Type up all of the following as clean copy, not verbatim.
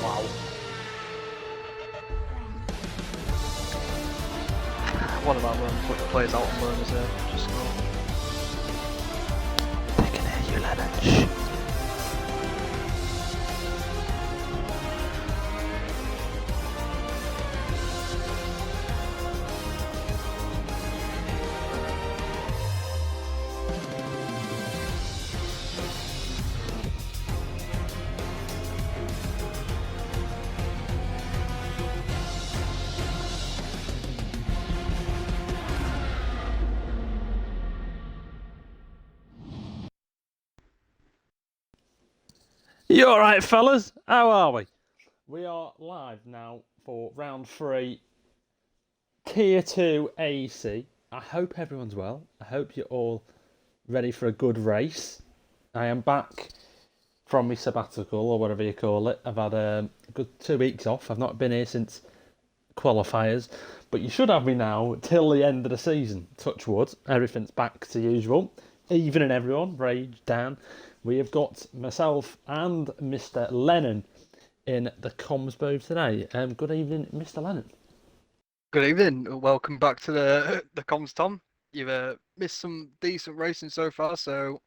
wow. What about them put the players out on loan as a just go? They can hear you, Lennon. Shh. You alright, fellas? How are we? We are live now for round 3, Tier 2 AEC. I hope everyone's well. I hope you're all ready for a good race. I am back from my sabbatical, or whatever you call it. I've had a good 2 weeks off. I've not been here since qualifiers, but you should have me now till the end of the season. Touch wood, everything's back to usual. Evening everyone, Rage, Dan. We have got myself and Mr. Lennon in the comms booth today. Good evening, Mr. Lennon. Good evening. Welcome back to the comms, Tom. You've missed some decent racing so far, so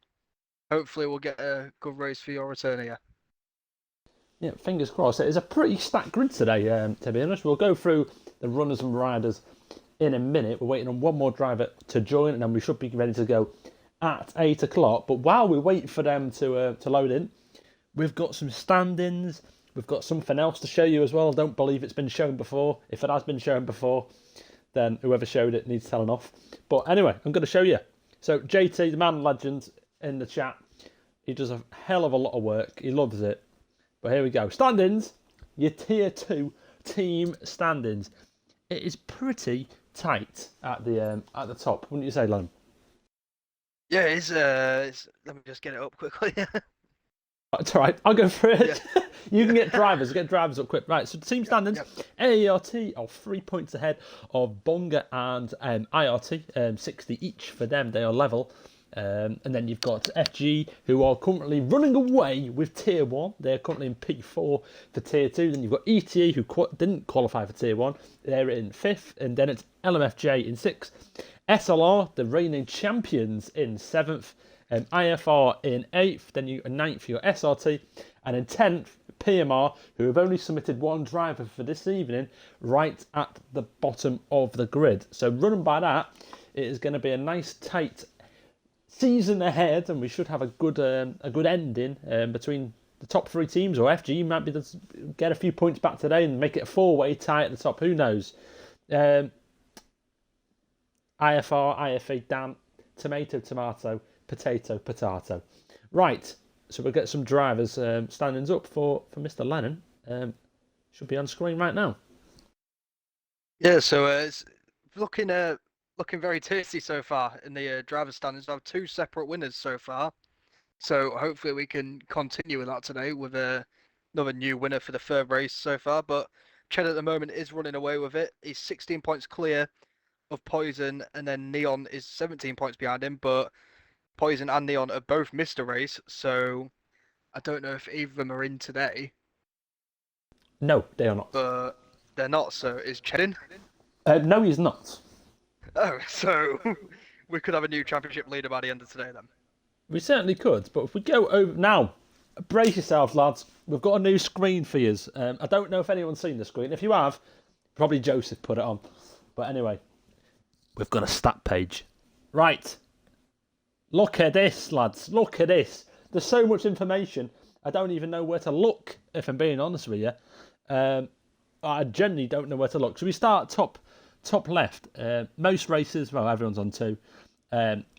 hopefully we'll get a good race for your return here. Yeah, fingers crossed. It is a pretty stacked grid today, to be honest. We'll go through the runners and riders in a minute. We're waiting on one more driver to join, and then we should be ready to go at 8 o'clock. But while we wait for them to load in, we've got some stand-ins. We've got something else to show you as well. I don't believe it's been shown before. If it has been shown before, then whoever showed it needs telling off. But anyway, I'm going to show you. So JT, the man legend, in the chat. He does a hell of a lot of work. He loves it. But here we go. Stand-ins. Your Tier 2 team stand-ins. It is pretty tight at the top, wouldn't you say, Len? Yeah, it's let me just get it up quickly. It's all right. I'll go for it. Yeah. You can get drivers up quick. Right, so team standings. AERT are 3 points ahead of Bonga and IRT, 60 each for them. They are level. And then you've got FG, who are currently running away with Tier 1. They're currently in P4 for Tier 2. Then you've got ETE, who didn't qualify for Tier 1. They're in 5th. And then it's LMFJ in 6th. SLR, the reigning champions, in 7th. IFR in 8th. Then you 9th for your SRT. And in 10th, PMR, who have only submitted one driver for this evening, right at the bottom of the grid. So running by that, it is going to be a nice tight season ahead, and we should have a good ending between the top 3 teams. Or FG might be to get a few points back today and make it a 4-way tie at the top. Who knows? IFR, IFA, Dan, tomato, potato. Right, so we'll get some drivers standings up for Mr. Lennon. Should be on screen right now. Yeah, so it's looking very tasty so far in the driver standings. We have 2 separate winners so far, so hopefully we can continue with that today with another new winner for the 3rd race so far. But Chen at the moment is running away with it. He's 16 points clear of Poison, and then Neon is 17 points behind him. But Poison and Neon have both missed a race, so I don't know if either of them are in today. No, they are not. But they're not. So is Chen in? No, he's not. Oh, so we could have a new championship leader by the end of today then. We certainly could, but if we go over now, brace yourselves, lads. We've got a new screen for you. I don't know if anyone's seen the screen. If you have, probably Joseph put it on. But anyway, we've got a stat page. Right. Look at this, lads. Look at this. There's so much information. I don't even know where to look, if I'm being honest with you. I generally don't know where to look. So we start top left. Most races, well, everyone's on 2.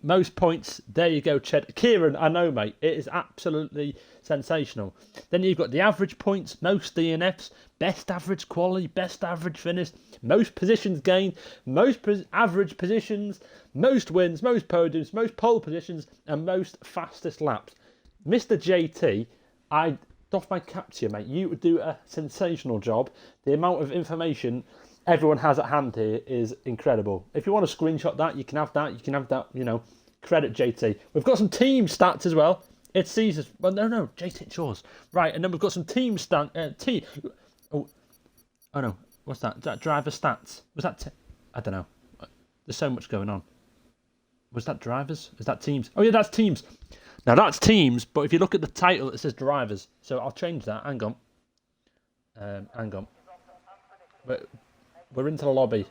Most points, there you go, Ched. Kieran, I know, mate. It is absolutely sensational. Then you've got the average points, most DNFs, best average quality, best average finish, most positions gained, most average positions, most wins, most podiums, most pole positions, and most fastest laps. Mr. JT, I doff my cap to you, mate. You do a sensational job. The amount of information everyone has at hand here is incredible. If you want to screenshot that, you can have that. You can have that, credit JT. We've got some team stats as well. It's Caesar's. Well, no, JT, it's yours. Right, and then we've got some team stand. Oh no, what's that? Is that driver stats? Was that? I don't know. There's so much going on. Was that drivers? Is that teams? Oh yeah, that's teams. Now that's teams, but if you look at the title, it says drivers. So I'll change that. Hang on. Hang on. We're into the lobby.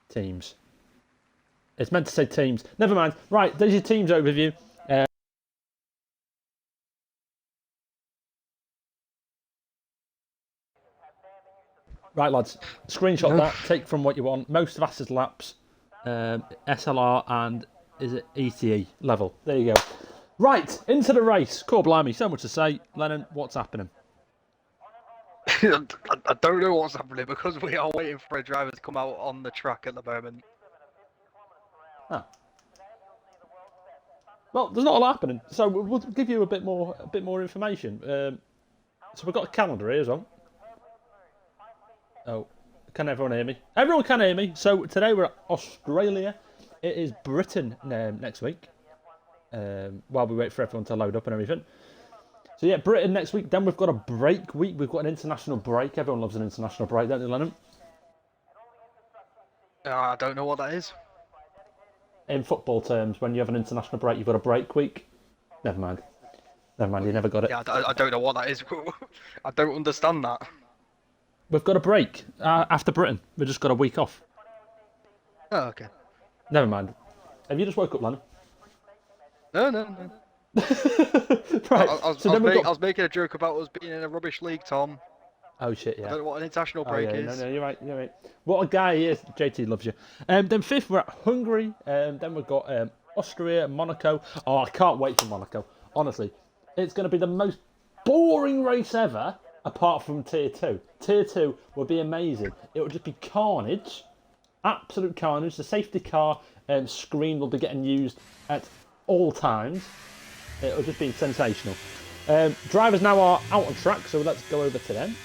Teams. It's meant to say teams. Never mind. Right, there's your teams overview. Right, lads. Screenshot that. Take from what you want. Most fastest laps, SLR, and is it ETE level? There you go. Right, into the race. Cool, blimey. So much to say. Lennon, what's happening? I don't know what's happening because we are waiting for a driver to come out on the track at the moment. Ah. Well, there's not a lot happening, so we'll give you a bit more information. So we've got a calendar here as well. Oh, can everyone hear me? Everyone can hear me. So today we're at Australia. It is Britain next week. While we wait for everyone to load up and everything. So yeah, Britain next week. Then we've got a break week. We've got an international break. Everyone loves an international break, don't they, Lennon? I don't know what that is. In football terms, when you have an international break, you've got a break week. Never mind. You never got it. Yeah, I don't know what that is. I don't understand that. We've got a break after Britain. We've just got a week off. Oh, okay. Never mind. Have you just woke up, Lennon? No. Right. I was making a joke about us being in a rubbish league, Tom. Oh shit, yeah. I don't know what an international break is. No, you're right. What a guy he is. JT loves you. Then fifth, we're at Hungary. Then we've got Austria, Monaco. Oh, I can't wait for Monaco. Honestly, it's going to be the most boring race ever, apart from Tier 2. Tier 2 will be amazing. It will just be carnage. Absolute carnage. The safety car screen will be getting used at all times. It'll just be sensational. Drivers now are out on track, so let's go over to them.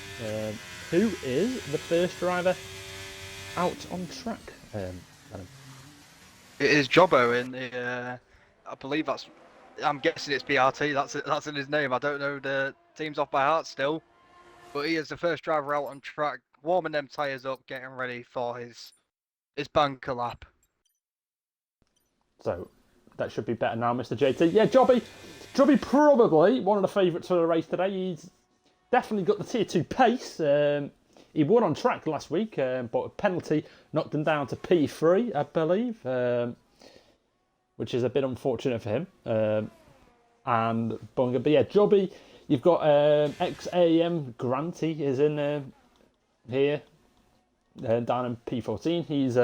Who is the first driver out on track? Adam? It is Jobbo in the. I believe that's. I'm guessing it's BRT. That's in his name. I don't know the teams off by heart still, but he is the first driver out on track, warming them tyres up, getting ready for his banker lap. So that should be better now, Mr. JT. Yeah, Jobby probably one of the favourites for the race today. He's definitely got the Tier 2 pace. He won on track last week, but a penalty knocked him down to P3, I believe, which is a bit unfortunate for him. And Bunga. But yeah, Jobby, you've got ex-AEM Granty is in here, down in P14. He's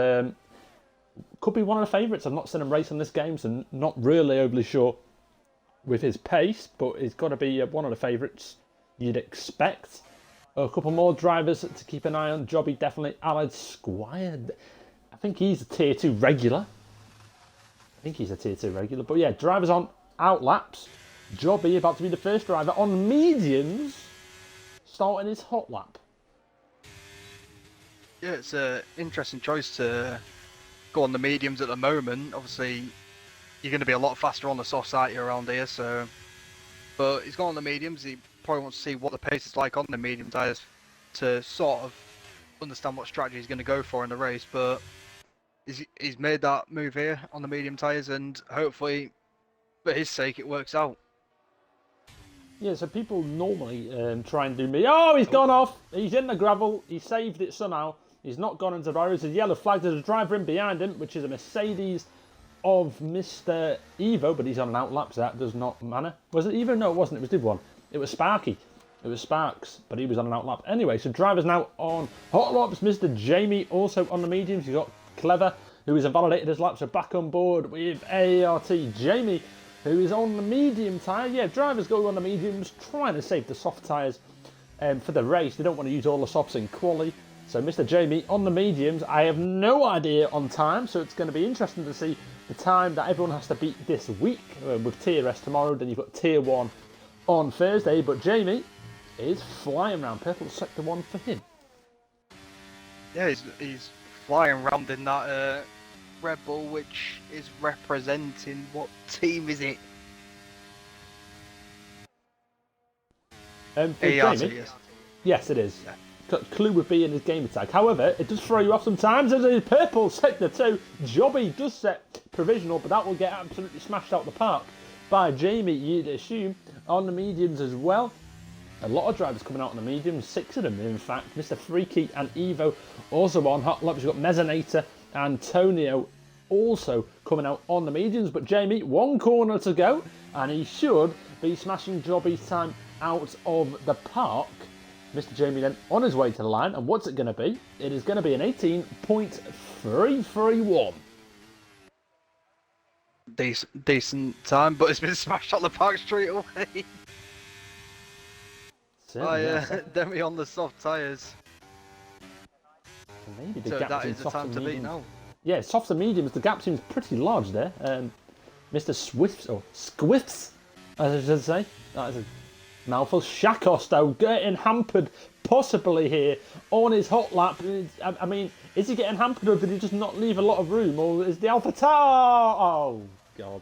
could be one of the favourites. I've not seen him race in this game, so not really overly sure with his pace, but he's got to be one of the favourites you'd expect. A couple more drivers to keep an eye on. Jobby definitely. Allied Squire, I think he's a Tier 2 regular. But yeah, drivers on out laps. Jobby about to be the first driver on mediums, starting his hot lap. Yeah, it's an interesting choice to go on the mediums at the moment. Obviously, you're going to be a lot faster on the soft side around here, so. But he's gone on the mediums. He probably wants to see what the pace is like on the medium tyres to sort of understand what strategy he's going to go for in the race. But he's made that move here on the medium tyres, and hopefully, for his sake, it works out. Yeah, so people normally try and do me. Oh, he's gone off. He's in the gravel. He saved it somehow. He's not gone into the barriers. There's a yellow flag. There's a driver in behind him, which is a Mercedes of Mr. Evo, but he's on an outlap, so that does not matter. Was it Evo? No, it wasn't. It was Div 1. It was Sparky. It was Sparks, but he was on an outlap. Anyway, so drivers now on hot laps. Mr. Jamie also on the mediums. You've got Clever, who has invalidated his lap, so back on board with ART. Jamie, who is on the medium tyre. Yeah, drivers going on the mediums, trying to save the soft tyres for the race. They don't want to use all the softs in quali. So Mr. Jamie on the mediums. I have no idea on time, so it's going to be interesting to see the time that everyone has to beat this week with Tier S tomorrow. Then you've got Tier 1 on Thursday, but Jamie is flying around purple sector 1 for him. Yeah, he's flying round in that Red Bull, which is representing what team is it? For AEC, Jamie, yes. yes, it is. Yeah. Clue would be in his game attack. However, it does throw you off sometimes as a purple sector too. Jobby does set provisional, but that will get absolutely smashed out the park by Jamie, you'd assume, on the mediums as well. A lot of drivers coming out on the mediums, 6 of them in fact. Mr. Freaky and Evo also on hot laps. You've got Mezzanator and Antonio also coming out on the mediums. But Jamie, 1 corner to go, and he should be smashing Jobby's time out of the park. Mr. Jamie then on his way to the line, and what's it going to be? It is going to be an 18.331. Decent time, but it's been smashed on the park straight away. Demi on the soft tyres. Maybe the So gap that between is the soft time and to beat mediums. now. Yeah, softs and mediums, the gap seems pretty large there. Mr. Swifts, or Squiffs, as I should say. That is a mouthful. Shakos, though, getting hampered possibly here on his hot lap. I mean, is he getting hampered, or did he just not leave a lot of room? Or is the Alpha Tar? Oh, God.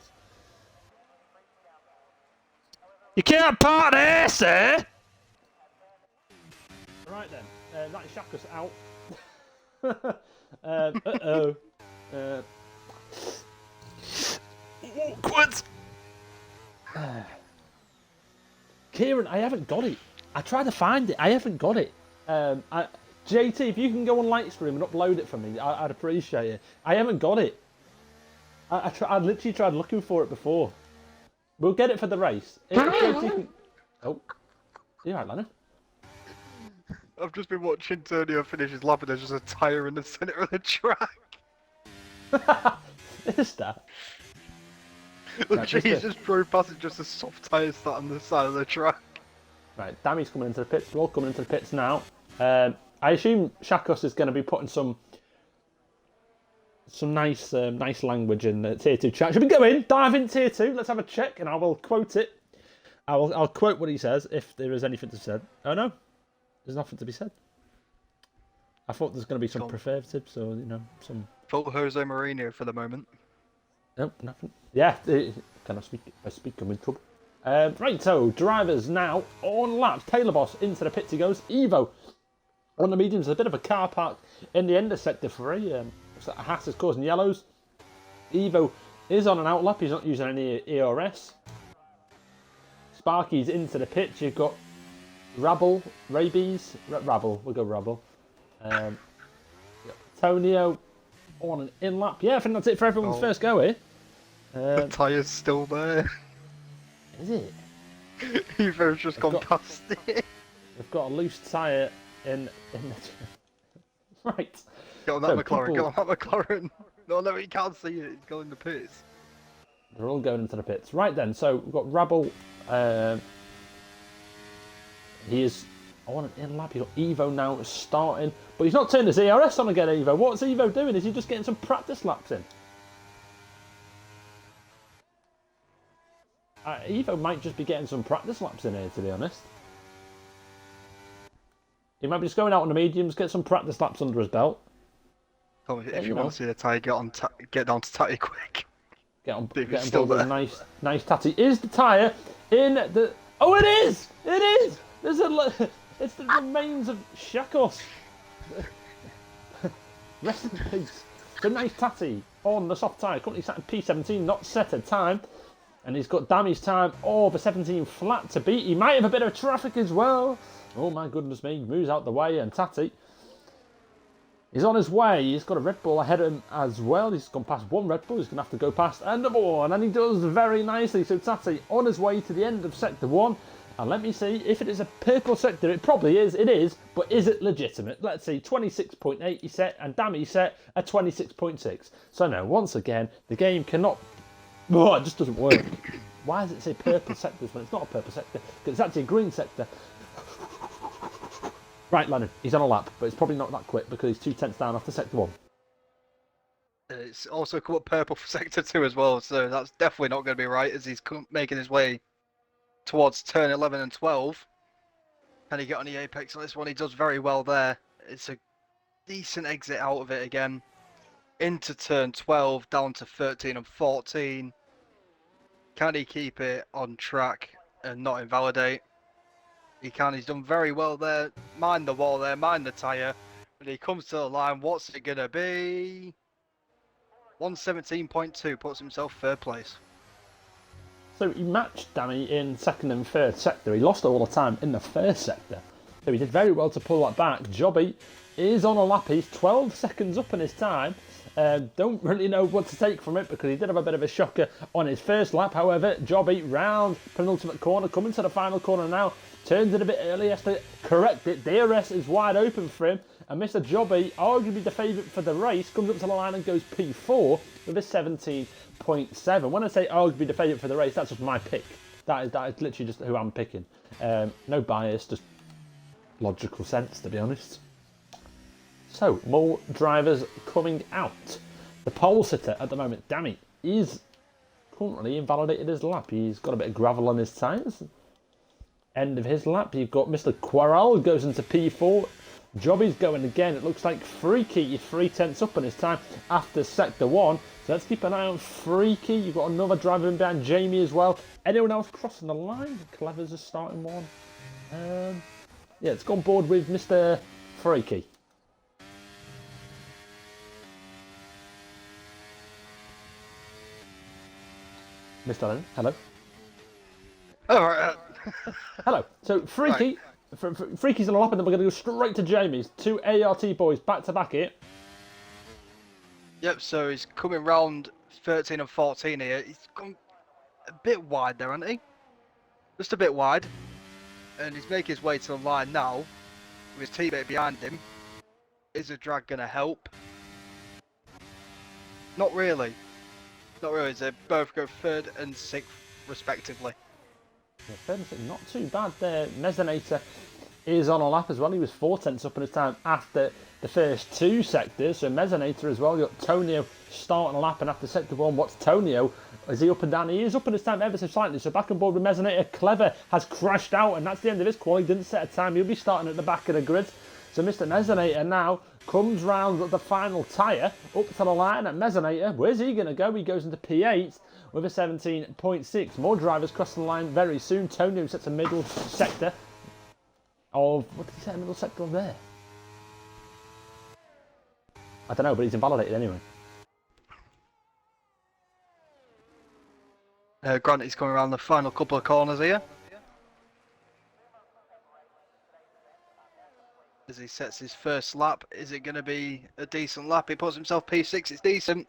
You can't park there, sir! Right then, that is Shakos out. Uh-oh. Awkward! Kieran, I haven't got it. I tried to find it. I haven't got it. JT, if you can go on Lightstream and upload it for me, I'd appreciate it. I haven't got it. I literally tried looking for it before. We'll get it for the race. If JT can... Oh. You alright, Lennon? I've just been watching Antonio finish his lap, and there's just a tyre in the centre of the track. Is that? Look, he just drove past it, just a soft tyre sat on the side of the track. Right, Dammy's coming into the pits. We're all coming into the pits now. I assume Shakos is going to be putting some nice language in the tier 2 chat. Should we go in, dive in tier 2? Let's have a check, and I will quote it. I'll quote what he says if there is anything to be said. Oh no, there's nothing to be said. I thought there's going to be some preservatives, or some. Full Jose Mourinho for the moment. Nope, nothing. Yeah, can I speak? I speak. I'm in trouble. Right, so drivers now on laps. Taylor Boss into the pits he goes. Evo on the mediums. A bit of a car park in the end of sector 3. So Haas is causing yellows. Evo is on an outlap. He's not using any ERS. Sparky's into the pits. You've got Rabble, Rabies, Rabble. We'll go Rabble. Tonio on an in lap. Yeah, I think that's it for everyone's first go here. The tyre's still there. Is it? Evo's just gone past it. They've got a loose tyre in the... Right. Get on that McLaren, get on that McLaren. No, you can't see it. It's going in the pits. They're all going into the pits. Right then, so we've got Rabble. He is on an in lap. You've got Evo now starting. But he's not turned his ERS on again, Evo. What's Evo doing? Is he just getting some practice laps in? Evo might just be getting some practice laps in here, to be honest. He might be just going out on the mediums, get some practice laps under his belt. Oh, if you want to see the tyre, get down to tatty quick. Get on board with a nice tatty. Is the tyre in the... Oh, it is! It is! There's a... It's the remains of Shakos. Rest in peace. The nice tatty on the soft tyre. Currently sat in P17, not set a time. And he's got Dammy's time over 17 flat to beat. He might have a bit of traffic as well. Oh my goodness me. Moves out the way, and Tatty is on his way. He's got a Red Bull ahead of him as well. He's gone past one Red Bull. He's going to have to go past another one. And he does very nicely. So Tatty on his way to the end of Sector 1. And let me see if it is a purple sector. It probably is. It is. But is it legitimate? Let's see. 26.8 he set, and Dammy set a 26.6. So no, once again, the game cannot... Oh, it just doesn't work. Why does it say purple sectors when it's not a purple sector? Because it's actually a green sector. Right, Lennon, he's on a lap, but it's probably not that quick because he's 2 tenths down after Sector 1. It's also come up purple for Sector 2 as well, so that's definitely not going to be right as he's making his way towards turn 11 and 12. Can he get on the apex on this one? He does very well there. decent exit out of it again. Into turn 12, down to 13 and 14. Can he keep it on track and not invalidate? He can. He's done very well there. Mind the wall there, mind the tyre. When he comes to the line, what's it going to be? 117.2 puts himself third place. So he matched Danny in second and third sector. He lost all the time in the first sector. So he did very well to pull that back. Jobby is on a lap. He's 12 seconds up in his time. Don't really know what to take from it because he did have a bit of a shocker on his first lap. However, Jobby round penultimate corner, coming to the final corner now. Turns it a bit early, has to correct it. DRS is wide open for him. And Mr. Jobby, arguably the favourite for the race, comes up to the line and goes P4 with a 17.7. When I say arguably the favourite for the race, that's just my pick. That is literally just who I'm picking. No bias, just logical sense, to be honest. So, more drivers coming out. The pole sitter at the moment, Danny, is currently invalidated his lap. He's got a bit of gravel on his tyres. End of his lap. You've got Mr. Quarrel goes into P4. Jobby's going again. It looks like Freaky is 3/10 up on his time after sector 1. So let's keep an eye on Freaky. You've got another driver in behind Jamie as well. Anyone else crossing the line? Clever's a starting one. Yeah, it's gone board with Mr. Freaky. Mr. Lennon, hello. All right. Hello. So Freaky, Freaky's on a lap, and then we're going to go straight to Jamie's. 2 ART boys back to back it. Yep. So he's coming round 13 and 14 here. He's gone a bit wide there, hasn't he? Just a bit wide, and he's making his way to the line now with his teammate behind him. Is a drag going to help? Not really. Not really. They both go third and sixth respectively. Yeah, not too bad there. Mezzanator is on a lap as well. He was 4/10 up in his time after the first 2 sectors. So Mezzanator as well. You've got Tonio starting a lap, and after sector 1, what's Tonio? Is he up and down? He is up in his time ever so slightly. So back on board with Mezzanator. Clever has crashed out, and that's the end of his quali. He didn't set a time. He'll be starting at the back of the grid. So Mr. Mezzanator now comes round the final tyre up to the line at Mezzanator. Where's he going to go? He goes into P8 with a 17.6. More drivers crossing the line very soon. Tonio sets a middle sector of... What did he set a middle sector of there? I don't know, but he's invalidated anyway. Grant is coming around the final couple of corners here. As he sets his first lap, is it going to be a decent lap? He puts himself P6, it's decent.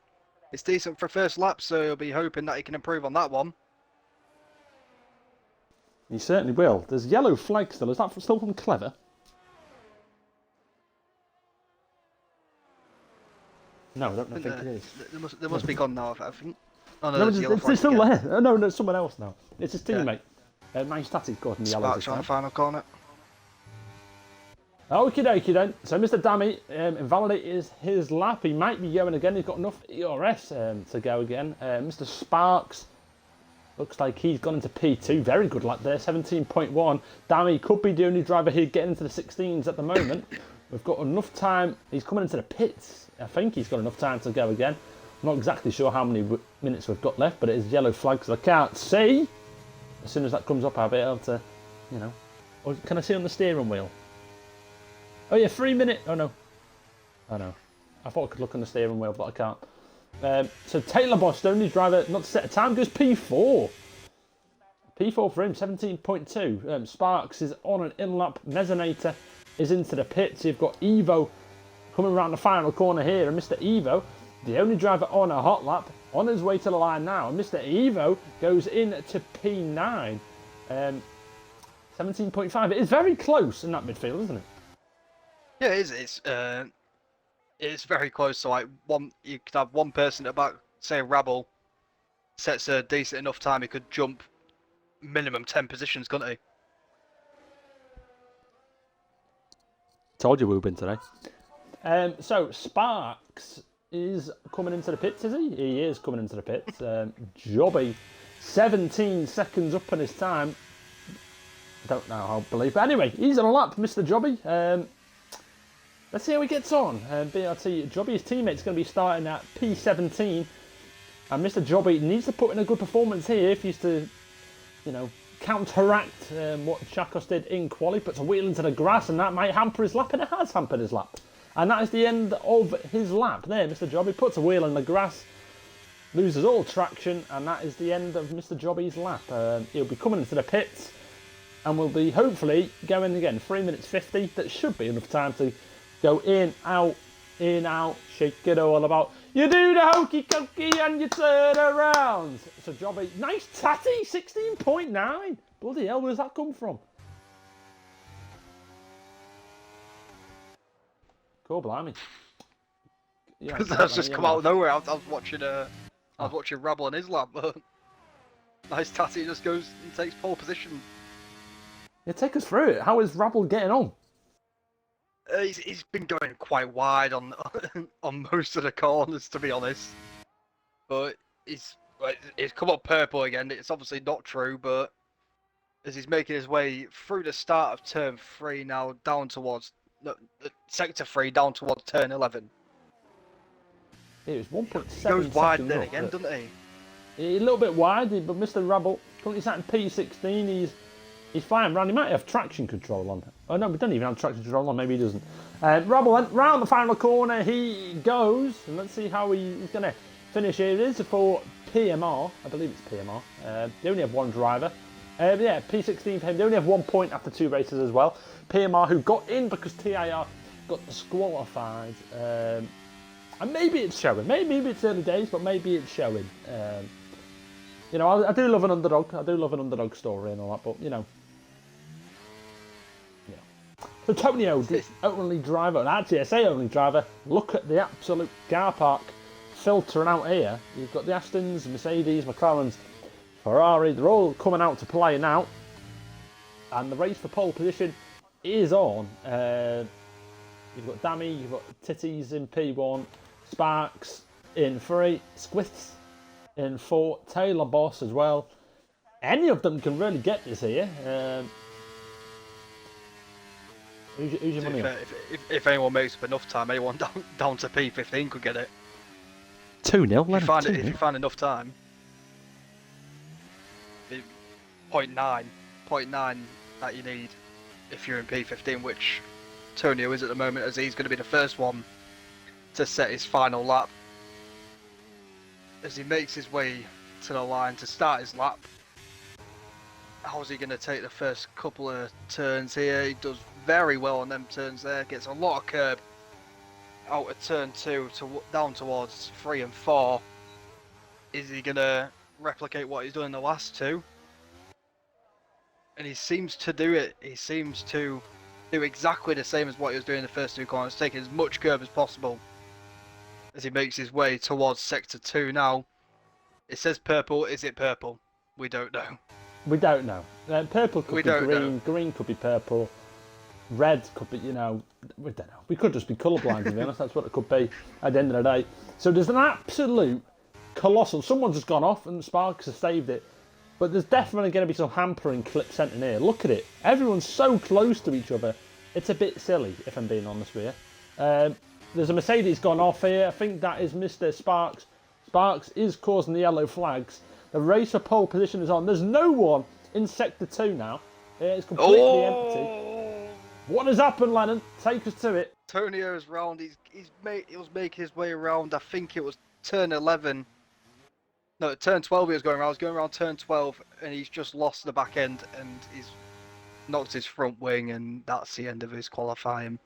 It's decent for a first lap, so he'll be hoping that he can improve on that one. He certainly will. There's yellow flag still. Is that still from Clever? No, I don't think it is. They must be gone now, I think. Oh no, No, there's yellow it's flag still again. there. No, it's someone else now. It's his teammate. Nice static got in the yellow. Sparks on the final corner. Okie dokie then. So Mr. Dammy invalidated his lap. He might be going again. He's got enough ERS to go again. Mr. Sparks looks like he's gone into P2. Very good lap there. 17.1. Dammy could be the only driver here getting into the 16s at the moment. We've got enough time. He's coming into the pits. I think he's got enough time to go again. I'm not exactly sure how many minutes we've got left, but it is yellow flag, so I can't see. As soon as that comes up, I'll be able to, you know. Or can I see on the steering wheel? Oh yeah, 3 minutes. Oh no. Oh no. I thought I could look on the steering wheel, but I can't. So Taylor Boss, the only driver not to set a time, goes P4. P4 for him, 17.2. Sparks is on an in-lap. Mezzanator is into the pits. You've got Evo coming around the final corner here, and Mr. Evo, the only driver on a hot lap, on his way to the line now. And Mr. Evo goes into P9. 17.5. It is very close in that midfield, isn't it? Yeah, it is. It's very close. So like you could have one person at the back, say Rabble, sets a decent enough time. He could jump minimum 10 positions, couldn't he? Told you we would win today. So Sparks is coming into the pits, is he? He is coming into the pits. Jobby, 17 seconds up on his time. Don't know how to believe, but anyway, he's on a lap, Mr. Jobby. Let's see how he gets on. BRT Jobby's teammate's going to be starting at P17. And Mr. Jobby needs to put in a good performance here if he's to, counteract what Chakos did in quali. Puts a wheel into the grass and that might hamper his lap, and it has hampered his lap. And that is the end of his lap there. Mr. Jobby puts a wheel in the grass, loses all traction, and that is the end of Mr. Jobby's lap. He'll be coming into the pits and will be hopefully going again. 3 minutes 50. That should be enough time to go in, out, shake it all about. You do the hokey cokey and you turn around. So Jobby, nice tatty, 16.9. Bloody hell, where's that come from? Cool, blimey. Yeah, That's just come out of nowhere. I was watching Rabble on his lap. Nice tatty just goes and takes pole position. Yeah, take us through it. How is Rabble getting on? He's been going quite wide on most of the corners, to be honest. But he's come up purple again. It's obviously not true, but as he's making his way through the start of turn 3 now, down towards sector 3, down towards turn 11. It was 1.7. He goes wide then again, doesn't he? A little bit wide, but Mr. Rabble currently sat in P16. He's flying around. He might have traction control on. Oh no, we don't even have traction control on. Maybe he doesn't. Rabble went round the final corner. He goes, and let's see how he's going to finish here. It is for PMR. I believe it's PMR. They only have one driver. Yeah, P16 for him. They only have 1 point after 2 races as well. PMR, who got in because TIR got disqualified. And maybe it's showing. Maybe it's early days, but maybe it's showing. I do love an underdog. I do love an underdog story and all that, but So Tonio, the only driver, and actually I say only driver, look at the absolute car park filtering out here. You've got the Astons, Mercedes, McLarens, Ferrari, they're all coming out to play now. And the race for pole position is on. You've got Dammy, you've got Titties in P1, Sparks in 3, Squiths in 4, Taylor Boss as well. Any of them can really get this here. Who's your money on? If anyone makes up enough time, anyone down to P15 could get it. 2-0. If you find enough time. 0.9 that you need if you're in P15, which Tonio is at the moment, as he's going to be the first one to set his final lap. As he makes his way to the line to start his lap. How's he going to take the first couple of turns here? He does very well on them turns there. Gets a lot of curb out of turn 2 down towards 3 and 4. Is he going to replicate what he's done in the last 2? And he seems to do it. He seems to do exactly the same as what he was doing in the first 2 corners, taking as much curb as possible as he makes his way towards sector 2 now. It says purple. Is it purple? We don't know. We don't know. Purple could be green, green could be purple, red could be, we don't know. We could just be colourblind, to be honest. That's what it could be at the end of the day. So there's an absolute colossal. Someone's just gone off and Sparks has saved it. But there's definitely going to be some hampering clip sent in here. Look at it. Everyone's so close to each other. It's a bit silly, if I'm being honest with you. There's a Mercedes gone off here. I think that is Mr. Sparks. Sparks is causing the yellow flags. The race for pole position is on. There's no one in sector 2 now. It's completely empty. What has happened, Lennon? Take us to it. Tonio's round. He was making his way around. I think it was turn 11. No, turn 12 he was going around. I was going around turn 12, and he's just lost the back end, and he's knocked his front wing, and that's the end of his qualifying.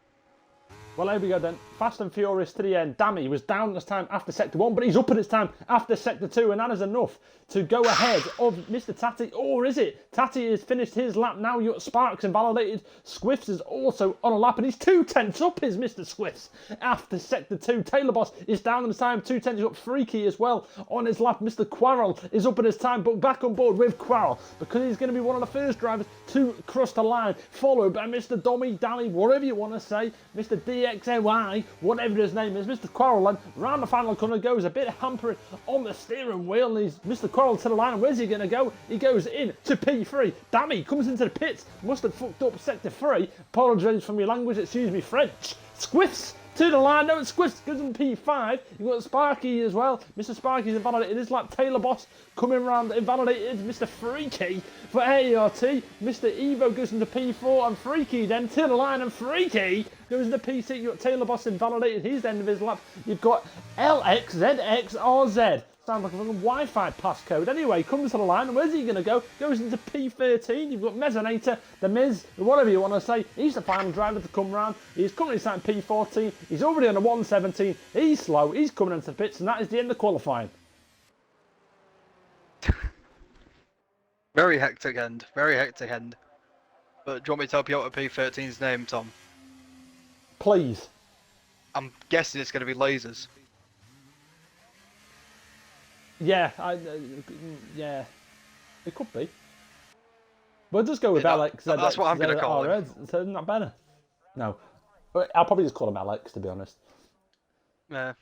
Well, here we go then. Fast and furious to the end. Dammy was down this time after sector 1, but he's up at this time after sector 2, and that is enough to go ahead of Mr. Tatty. Or is it? Tatty has finished his lap now. You've got Sparks invalidated. Squiffs is also on a lap, and he's 2/10 up, is Mr. Squiffs after sector 2. Taylor Boss is down this time. 2/10 up. Freaky as well on his lap. Mr. Quarrel is up at his time, but back on board with Quarrel because he's going to be one of the first drivers to cross the line, followed by Mr. Dammy, whatever you want to say, Mr. DXNY, whatever his name is, Mr. Quarrel, round the final corner goes, a bit hampering on the steering wheel, and he's Mr. Quarrel to the line, and where's he going to go? He goes in to P3. Dammy comes into the pits, must have fucked up sector 3, apologise for my language, excuse me French, Squiffs to the line. No, Squiffs goes in P5. You've got Sparky as well. Mr. Sparky's invalidated. His lap. Taylor Boss coming around invalidated. Mr. Freaky for AERT. Mr. Evo goes into P4 and Freaky then to the line and Freaky goes into P6. You've got Taylor Boss invalidated. His end of his lap. You've got LXZXRZ. Sounds like a fucking Wi-Fi passcode. Anyway, comes to the line. Where's he going to go? Goes into P13. You've got Mesonator, the Miz, whatever you want to say. He's the final driver to come round. He's currently sat in P14. He's already on a 117. He's slow. He's coming into the pits, and that is the end of qualifying. Very hectic end. Very hectic end. But do you want me to help you out with P13's name, Tom? Please. I'm guessing it's going to be Lasers. Yeah, yeah. It could be. We'll just go with Yeah, Alex. that's what I'm going to call him. So isn't that better? No. I'll probably just call him Alex, to be honest. Yeah.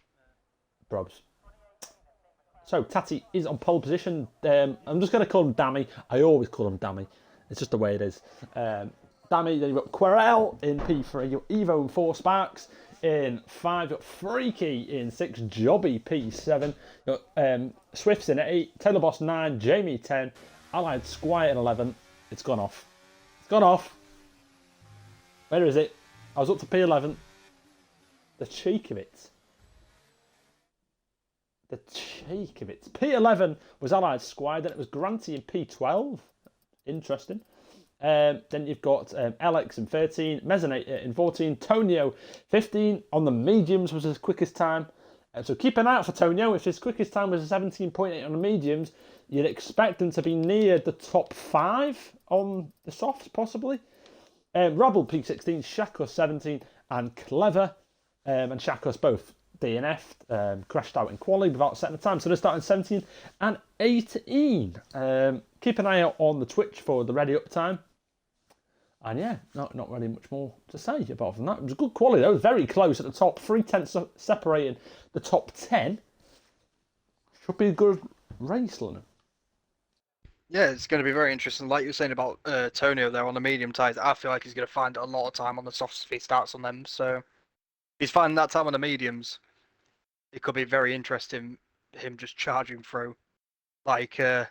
Probs. So, Tati is on pole position. I'm just going to call him Dammy. I always call him Dammy. It's just the way it is. Dammy, then you've got Querelle in P3. You've got Evo in 4, Sparks in 5. You've got Freaky in 6, Jobby P7. You've got Swifts in 8, Taylor Boss 9, Jamie 10, Allied Squire in 11. It's gone off. It's gone off. Where is it? I was up to P11. The cheek of it. The cheek of it. P11 was Allied Squire, then it was Granty in P12. Interesting. Then you've got Alex in 13, Mesonator in 14, Tonio 15. On the mediums was his quickest time. So keep an eye out for Tonio. If his quickest time was a 17.8 on the mediums, you'd expect him to be near the top 5 on the softs, possibly. Rabble P16, Shakos 17, and Clever and Shakos both DNF'd, crashed out in quali without setting the time. So they're starting 17 and 18. Keep an eye out on the Twitch for the ready up time. And yeah, not really much more to say apart from that. It was a good quality though. It was very close at the top. 3/10 separating the top 10. Should be a good race, Lennon. Yeah, it's going to be very interesting. Like you were saying about Tonio there on the medium tires, I feel like he's going to find a lot of time on the softs if he starts on them. So he's finding that time on the mediums. It could be very interesting, him just charging through, like a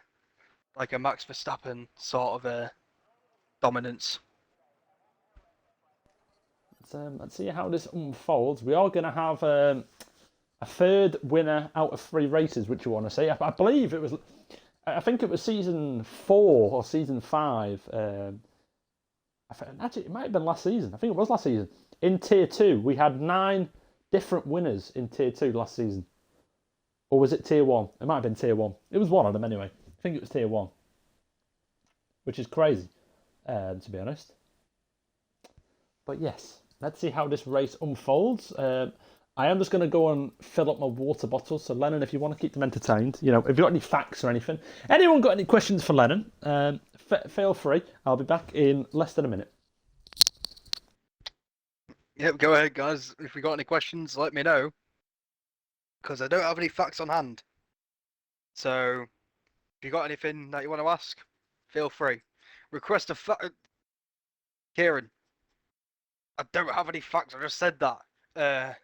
Max Verstappen sort of dominance. Let's see how this unfolds. We are going to have a third winner out of 3 races, which you want to see. I believe it was. I think it was season 4 or season 5. Actually, it might have been last season. I think it was last season. In Tier 2, we had 9 different winners in Tier 2 last season. Or was it Tier 1? It might have been Tier 1. It was one of them anyway. I think it was Tier 1. Which is crazy, to be honest. But yes, let's see how this race unfolds. I am just going to go and fill up my water bottles. So, Lennon, if you want to keep them entertained, if you've got any facts or anything, anyone got any questions for Lennon, feel free. I'll be back in less than a minute. Yep, go ahead, guys. If we got any questions, let me know. Because I don't have any facts on hand. So, if you got anything that you want to ask, feel free. Request a fact. Kieran, I don't have any facts. I just said that.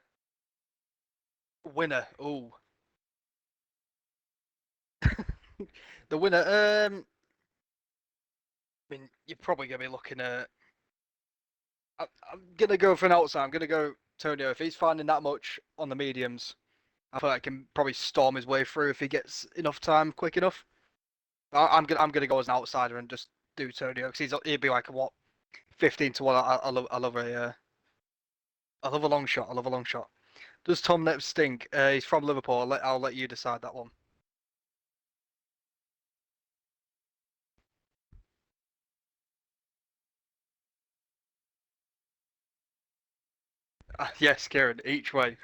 Winner. Ooh. The winner. I mean, you're probably gonna be looking at. I'm gonna go for an outside. I'm gonna go Tonio. If he's finding that much on the mediums, I feel like he can probably storm his way through if he gets enough time quick enough. I'm gonna go as an outsider and just do Tonio because he'd be like a what, 15-1. I love a long shot. I love a long shot. Does Tom Neps stink? He's from Liverpool. I'll let you decide that one. Yes, Kieran. Each way.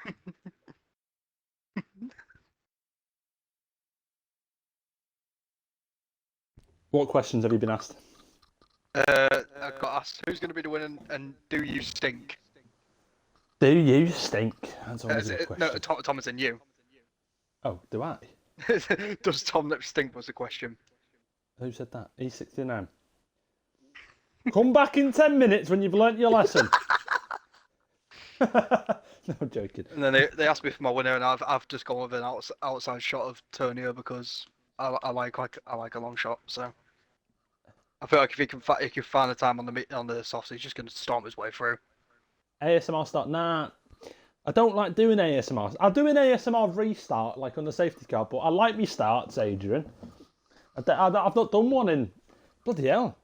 What questions have you been asked? I got asked who's going to be the winner and do you stink? Do you stink? That's always a question. No, Thomas and you. Oh, do I? Does Tom Neps stink was the question. Who said that? E69. Come back in 10 minutes when you've learnt your lesson. No, I'm joking. And then they asked me for my winner, and I've just gone with an outside shot of Tonio because I like a long shot. So I feel like if he can find the time on the softs, he's just going to storm his way through. ASMR start. Nah, I don't like doing ASMR. I'll do an ASMR restart, like on the safety car, but I like me starts, Adrian. I've not done one in... Bloody hell.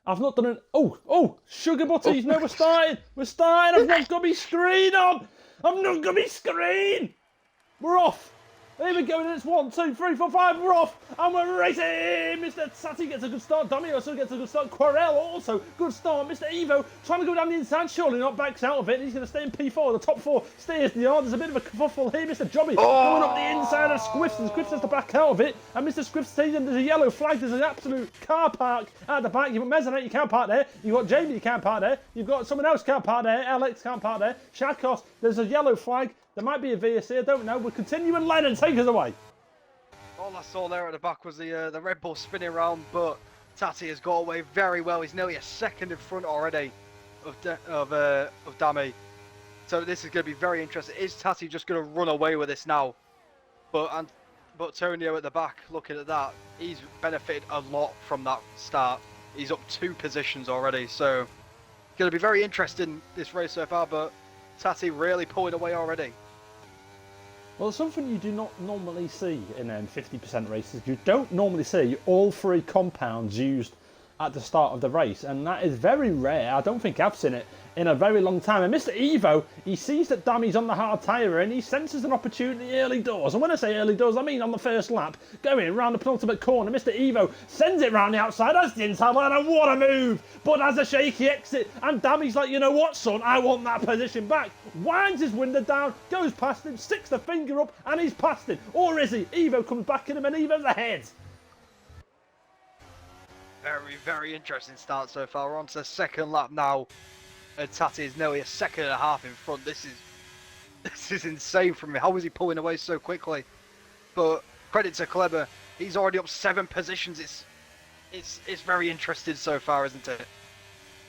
I've not done an... Oh, sugar butties. No, we're starting. We're starting. I've not got my screen on. I've not got my screen. We're off. Here we go, and it's 1, 2, 3, 4, 5, we're off, and we're racing! Mr. Sati gets a good start, Dummy also gets a good start, Quarel also, good start, Mr. Evo trying to go down the inside, surely not backs out of it, he's going to stay in P4, the top 4 stays the yard, there's a bit of a kerfuffle here, Mr. Jobby going up the inside of Squiffs, and Squiffs has to back out of it, and Mr. Squiffs stays in, there's a yellow flag, there's an absolute car park at the back, you've got Mezzanite, you can't park there, you've got Jamie, you can't park there, you've got someone else can't park there, Alex can't park there, Shadkos, there's a yellow flag, there might be a VSC, I don't know, we'll continue, and Lennon, take us away. All I saw there at the back was the Red Bull spinning around, but Tati has got away very well. He's nearly a second in front already of Dami. So this is going to be very interesting. Is Tati just going to run away with this now? But Tonio at the back, looking at that, he's benefited a lot from that start. He's up 2 positions already, so it's going to be very interesting this race so far. But Tati really pulling away already. Well, something you do not normally see in 50% races. You don't normally see all 3 compounds used at the start of the race, and that is very rare. I don't think I've seen it in a very long time. And Mr. Evo, he sees that Dammy's on the hard tyre and he senses an opportunity early doors. And when I say early doors, I mean on the first lap, going round the penultimate corner. Mr. Evo sends it round the outside, as the inside line, and what a move! But as a shaky exit, and Dammy's like, you know what, son, I want that position back. Winds his window down, goes past him, sticks the finger up, and he's past him. Or is he? Evo comes back at him, and Evo's ahead. Very, very interesting start so far. We're on to the second lap now. And Tati is nearly a second and a half in front. This is insane from him. How is he pulling away so quickly? But credit to Kleber. He's already up 7 positions. It's very interesting so far, isn't it?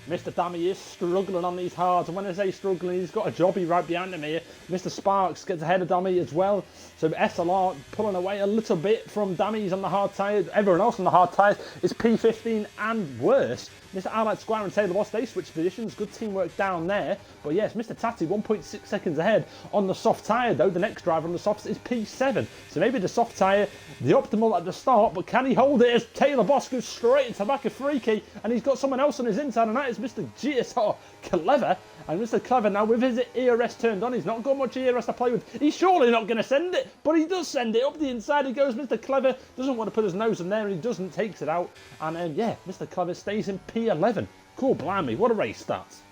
Mr. Dammy is struggling on these hards, and when I say struggling, he's got a jobby right behind him here. Mr. Sparks gets ahead of Dammy as well, so SLR pulling away a little bit from Dammy's on the hard tyres. Everyone else on the hard tyres is P15 and worse. Mr. Allied Squire and Taylor Ross, they switch positions. Good teamwork down there. But yes, Mr. Tati 1.6 seconds ahead on the soft tyre though. The next driver on the softs is P7. So maybe the soft tyre, the optimal at the start, but can he hold it as Taylor Boss goes straight into the back of Freaky, and he's got someone else on his inside, and that is Mr. GSR Clever. And Mr. Clever now with his ERS turned on, he's not got much ERS to play with. He's surely not going to send it, but he does send it up the inside. He goes, Mr. Clever doesn't want to put his nose in there, and he doesn't, takes it out. And yeah, Mr. Clever stays in P11. Cool, blimey, what a race starts.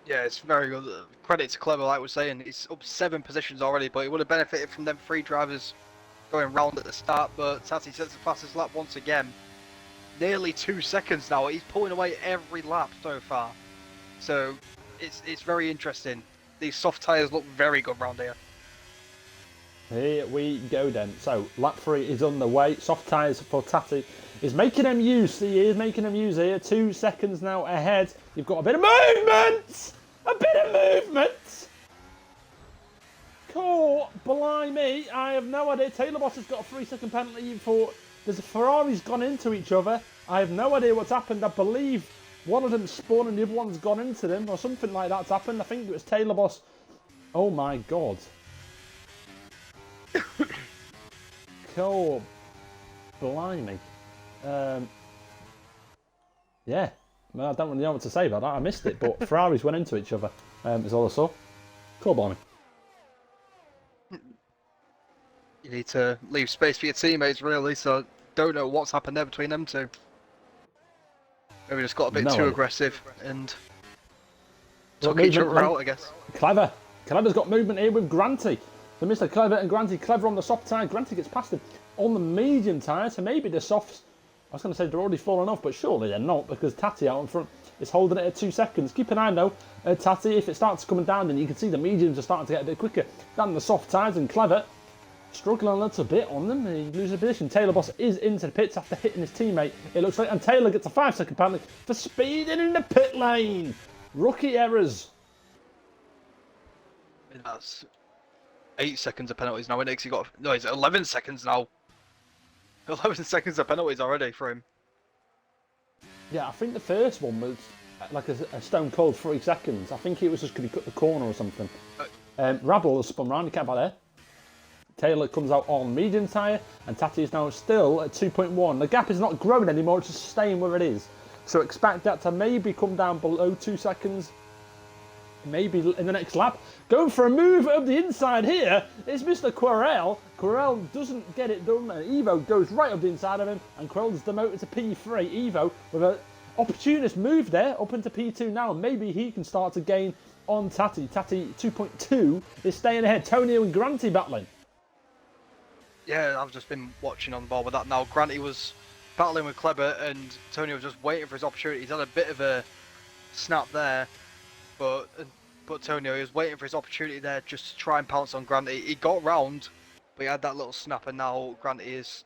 Yeah, it's very good. Credit to Clever, like we're saying. He's up 7 positions already, but he would have benefited from them 3 drivers going round at the start. But Tati sets the fastest lap once again. Nearly 2 seconds now. He's pulling away every lap so far. So it's very interesting. These soft tyres look very good round here. Here we go then. So lap 3 is on the way. Soft tyres for Tati is making them use. He is making them use here. 2 seconds now ahead. You've got a bit of movement. A bit of movement. Cool, blimey. I have no idea. Taylor Boss has got a 3-second penalty for... There's a Ferrari's gone into each other. I have no idea what's happened. I believe one of them spawned and the other one's gone into them, or something like that's happened. I think it was Taylor Boss. Oh my god. Cool. Blimey. Yeah. Well, I don't really know what to say about that. I missed it, but Ferraris went into each other. Is all I saw. Cool, blimey. You need to leave space for your teammates, really, so don't know what's happened there between them two. Maybe just got a bit too aggressive and took each other out, I guess. Clever. Clever's got movement here with Granty. So Mr. Clever and Granty. Clever on the soft tyre. Granty gets past him on the medium tyre. So maybe the softs, I was going to say they're already falling off, but surely they're not, because Tati out in front is holding it at 2 seconds. Keep an eye though, Tati, if it starts coming down, then you can see the mediums are starting to get a bit quicker than the soft tyres, and Clever struggling a little bit on them. He loses a position. Taylor Boss is into the pits after hitting his teammate, it looks like, and Taylor gets a 5-second penalty for speeding in the pit lane. Rookie errors. That's 8 seconds of penalties now, isn't it? 'Cause he got no, it's 11 seconds now. 11 seconds of penalties already for him. Yeah, I think the first one was like a stone cold 3 seconds. I think it was just because he cut the corner or something. Rabble has spun round, you can't buy there. Taylor comes out on medium tyre, and Tati is now still at 2.1. The gap is not growing anymore, it's just staying where it is. So expect that to maybe come down below 2 seconds, maybe in the next lap. Going for a move of the inside here is Mr. Querelle. Querelle doesn't get it done, and Evo goes right up the inside of him, and Querelle is demoted to P3. Evo with an opportunist move there, up into P2 now. Maybe he can start to gain on Tati. Tati 2.2 is staying ahead. Tonio and Granty battling. Yeah, I've just been watching on the ball with that now. Granty was battling with Kleber, and Tony was just waiting for his opportunity. He's had a bit of a snap there, but Tonio, he was waiting for his opportunity there just to try and pounce on Granty. He got round, but he had that little snap, and now Granty is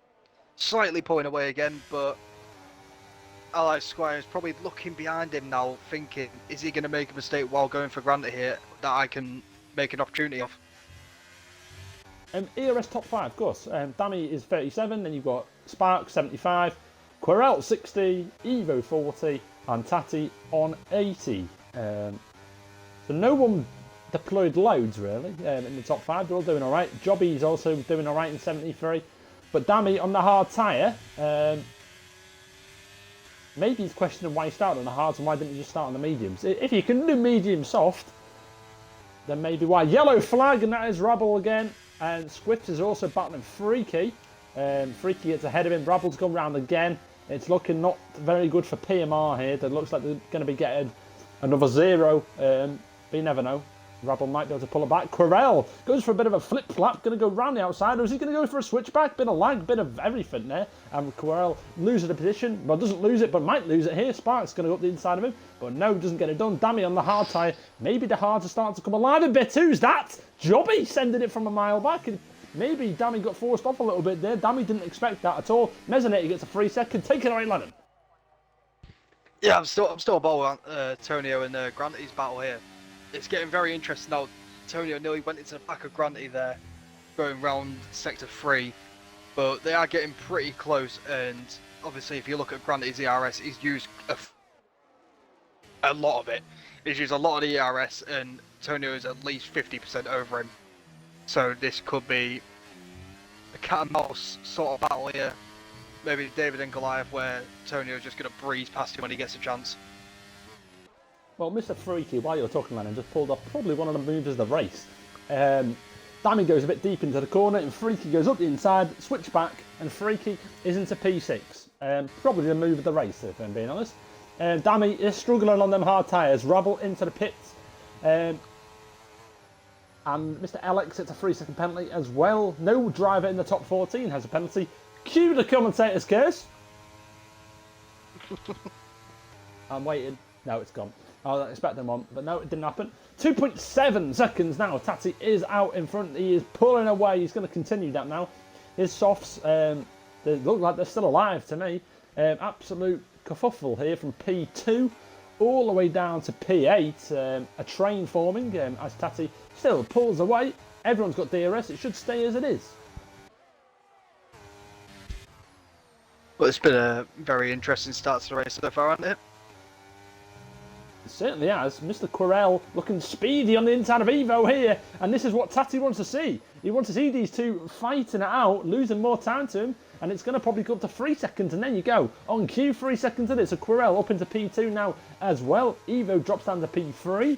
slightly pulling away again, but Alex Squire is probably looking behind him now, thinking, is he going to make a mistake while going for Granty here that I can make an opportunity of? ERS top 5, of course. Dammy is 37, then you've got Spark 75, Querelle 60, Evo 40, and Tati on 80. So no one deployed loads really in the top 5. They're all doing alright. Jobby's also doing alright in 73. But Dammy on the hard tyre, maybe he's questioning why he started on the hards and why didn't he just start on the mediums. If you can do medium soft, then maybe why. Yellow flag, and that is Rabble again. And Squips is also battling Freaky. Freaky gets ahead of him. Rabble's gone round again. It's looking not very good for PMR here. It looks like they're going to be getting another 0. But you never know. Rabble might be able to pull it back. Querelle goes for a bit of a flip-flap. Going to go round the outside. Or is he going to go for a switchback? Bit of lag, bit of everything there. And Querelle loses the position. Well, doesn't lose it, but might lose it here. Spark's going to go up the inside of him. But no, doesn't get it done. Dammy on the hard tyre. Maybe the hards are starting to come alive a bit. Who's that? Jobby sending it from a mile back. And maybe Dammy got forced off a little bit there. Dammy didn't expect that at all. Mezzanette gets a 3 second. Take it away, Lennon. Yeah, I'm still ball on Tonio and Granty's battle here. It's getting very interesting now. Tonio nearly went into the back of Granty there, going round sector 3, but they are getting pretty close. And obviously, if you look at Granty's ERS, he's used a lot of it. He's used a lot of the ERS, and Tonio is at least 50% over him. So this could be a cat and mouse sort of battle here. Maybe David and Goliath, where Tonio is just going to breeze past him when he gets a chance. Well, Mr. Freaky, while you're talking, Lennon, just pulled off probably one of the moves of the race. Dammy goes a bit deep into the corner, and Freaky goes up the inside, switch back, and Freaky is into P6. Probably the move of the race, if I'm being honest. Dammy is struggling on them hard tyres. Rabble into the pits. And Mr. Alex gets a 3 second penalty as well. No driver in the top 14 has a penalty. Cue the commentator's curse. I'm waiting. No, it's gone. I was expecting one, but no, it didn't happen. 2.7 seconds now. Tati is out in front. He is pulling away. He's going to continue that now. His softs, they look like they're still alive to me. Absolute kerfuffle here from P2 all the way down to P8. A train forming as Tati still pulls away. Everyone's got DRS. It should stay as it is. Well, it's been a very interesting start to the race so far, hasn't it? It certainly has. Mr. Querelle looking speedy on the inside of Evo here, and this is what Tati wants to see. He wants to see these two fighting it out, losing more time to him, and it's going to probably go up to 3 seconds, and then you go. On cue, 3 seconds in it, so Querelle up into P2 now as well. Evo drops down to P3.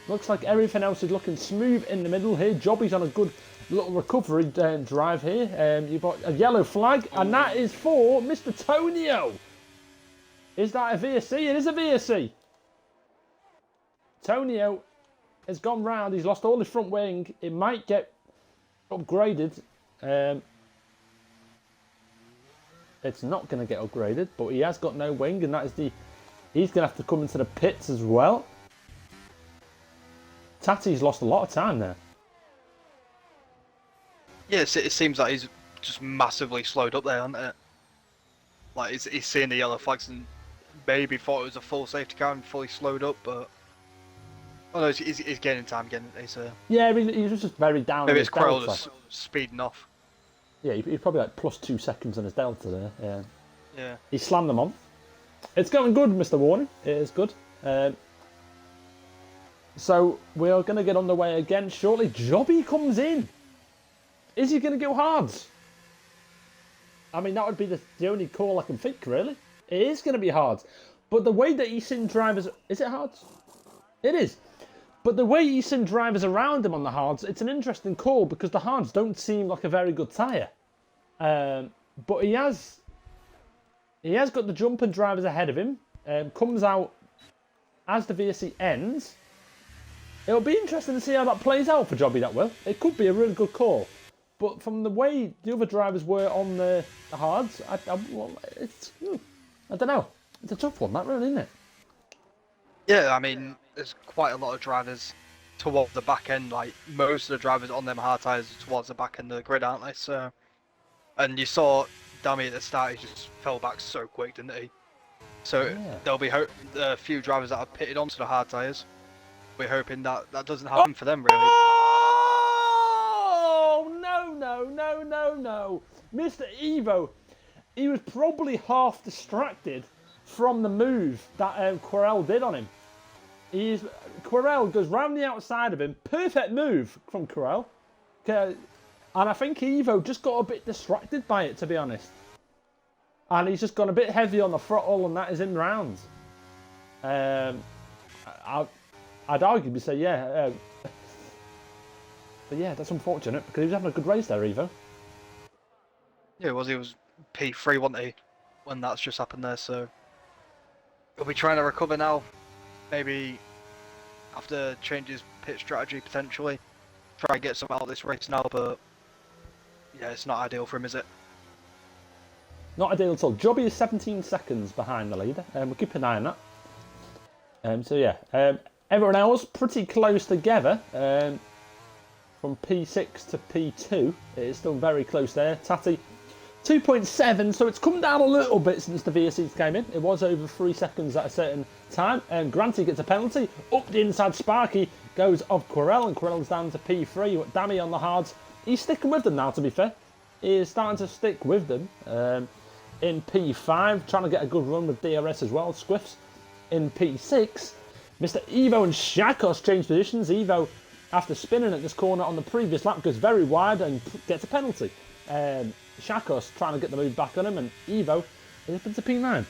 Looks like everything else is looking smooth in the middle here. Jobby's on a good little recovery drive here. You've got a yellow flag, and that is for Mr. Tonio. Is that a VSC? It is a VSC. Tonio has gone round. He's lost all his front wing. It might get upgraded. It's not going to get upgraded, but he has got no wing, and that is the. He's going to have to come into the pits as well. Tati's lost a lot of time there. Yes, it seems like he's just massively slowed up there, hasn't it? Like he's seeing the yellow flags and maybe thought it was a full safety car and fully slowed up, but Oh no, he's gaining time again. Yeah, he was just very down. Maybe on it's his Quirrell delta. just speeding off. Yeah, he's probably like plus 2 seconds on his delta there. Yeah. Yeah. He slammed them on. It's going good, Mr. Warning. It is good. So we are going to get underway again shortly. Jobby comes in. Is he going to go hards? I mean, that would be the only call I can think, really. It is going to be hard. But the way that he's seen drivers... Is it hard? It is. But the way he's seen drivers around him on the hards, it's an interesting call because the hards don't seem like a very good tyre. But he has got the jumping drivers ahead of him. Comes out as the VSC ends. It'll be interesting to see how that plays out for Jobby, that will. It could be a really good call. But from the way the other drivers were on the hards, I don't know. It's a tough one, that really, isn't it? Yeah, I mean, there's quite a lot of drivers towards the back end. Like, most of the drivers on them hard tyres are towards the back end of the grid, aren't they? So, and you saw Dammy at the start, he just fell back so quick, didn't he? So, Yeah. there'll be a few drivers that are pitted onto the hard tyres. We're hoping that doesn't happen for them, really. Oh, no. Mr. Evo, he was probably half distracted from the move that Quirrell did on him. Quirrell goes round the outside of him. Perfect move from Quirrell. And I think Evo just got a bit distracted by it, to be honest. And he's just gone a bit heavy on the throttle, and that is in rounds. I'd arguably say, yeah. But yeah, that's unfortunate because he was having a good race there, Evo. Yeah, he was P3, wasn't he? When that's just happened there, so he'll be trying to recover now. Maybe after changes pit strategy potentially. Try and get some out of this race now, but yeah, it's not ideal for him, is it? Not ideal at all. Jobby is 17 seconds behind the leader. We'll keep an eye on that. So yeah, everyone else pretty close together. From P6 to P2, it is still very close there. Tati, 2.7, so it's come down a little bit since the VSCs came in. It was over 3 seconds at a certain time. And Granty gets a penalty. Up the inside, Sparky goes off Quirrell, and Quirrell's down to P3. With Dammy on the hards. He's sticking with them now, to be fair. He is starting to stick with them. In P5, trying to get a good run with DRS as well. Squiffs in P6. Mr. Evo and Shakos change positions. Evo, after spinning at this corner on the previous lap, goes very wide and gets a penalty. Shakos trying to get the move back on him, and Evo is up into P9.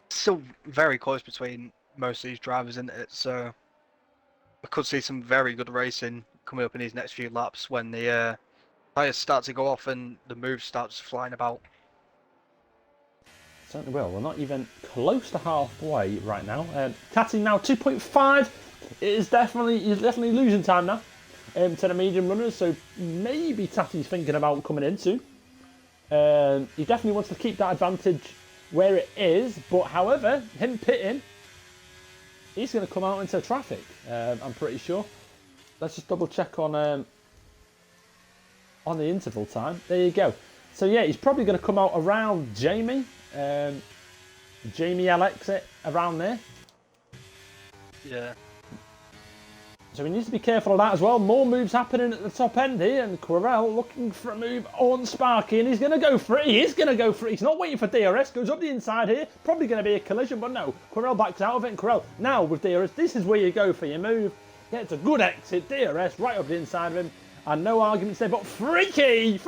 Still very close between most of these drivers, isn't it? So I could see some very good racing coming up in these next few laps when the tyres start to go off and the move starts flying about. Certainly will. We're not even close to halfway right now. Tati now 2.5. He's definitely losing time now to the medium runners. So maybe Tati's thinking about coming in soon. He definitely wants to keep that advantage where it is. But however, him pitting, he's going to come out into traffic. I'm pretty sure. Let's just double check on the interval time. There you go. So yeah, he's probably going to come out around Jamie. Jamie L exit around there. Yeah. So he needs to be careful of that as well. More moves happening at the top end here, and Quirrell looking for a move on Sparky, and he's going to go for it. He is going to go for it. He's not waiting for DRS. Goes up the inside here. Probably going to be a collision, but no. Quirrell backs out of it, and Quirrell now with DRS. This is where you go for your move. Gets a good exit. DRS right up the inside of him. And no arguments there, but Freaky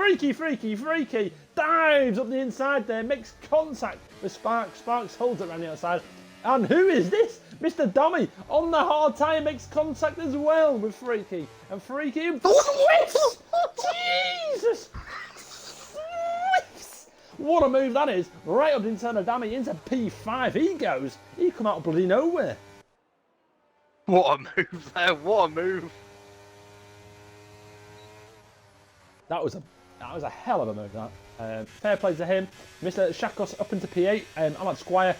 dives up the inside there, makes contact with Sparks. Sparks holds it around the outside. And who is this? Mr. Dummy on the hard tyre makes contact as well with Freaky. And Freaky whiffs! Jesus! Whiffs! What a move that is. Right up the inside of Dummy into P5. He goes. He come out of bloody nowhere. What a move there. What a move. That was a hell of a move, that. Fair play to him. Mr. Shakos up into P8. Ahmad Squire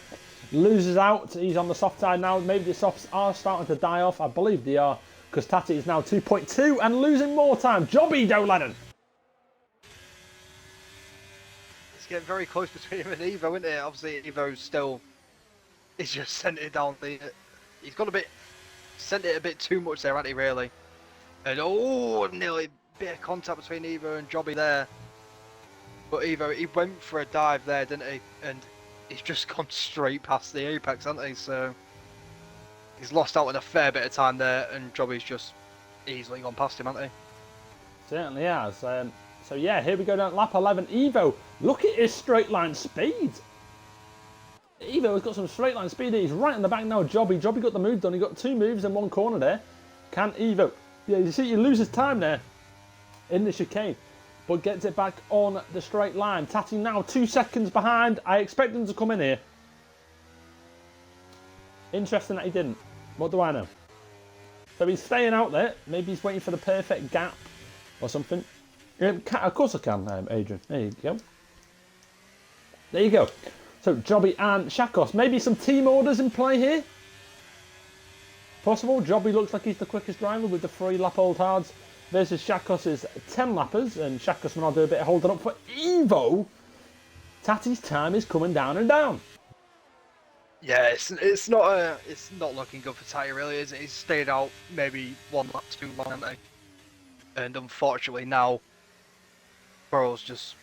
loses out. He's on the soft side now. Maybe the softs are starting to die off. I believe they are, because Tati is now 2.2 and losing more time. Jobby Dolennon. It's getting very close between him and Evo, isn't it? Obviously, Evo's still he's just sent it down the. He's got a bit, sent it a bit too much there, hasn't he? Really. And nearly a bit of contact between Evo and Jobby there. But Evo, he went for a dive there, didn't he? And he's just gone straight past the apex, hasn't he? So he's lost out on a fair bit of time there, and Jobby's just easily gone past him, hasn't he? Certainly has. So yeah, here we go down lap 11. Evo, look at his straight line speed. Evo has got some straight line speed. He's right in the back now. Jobby got the move done. He got 2 moves in 1 corner there. Can Evo? Yeah, you see, he loses time there in the chicane, but gets it back on the straight line. Tati now 2 seconds behind. I expect him to come in here. Interesting that he didn't. What do I know? So he's staying out there. Maybe he's waiting for the perfect gap or something. Of course I can, Adrian. There you go. There you go. So Jobby and Shakos. Maybe some team orders in play here. Possible. Jobby looks like he's the quickest driver with the 3-lap-old hards versus Shakos' 10-lappers. And Shakos will now do a bit of holding up for Evo. Tati's time is coming down and down. Yeah, it's not looking good for Tati, really, is it? He's stayed out maybe 1 lap too long, hasn't he? And unfortunately now, Burrow's just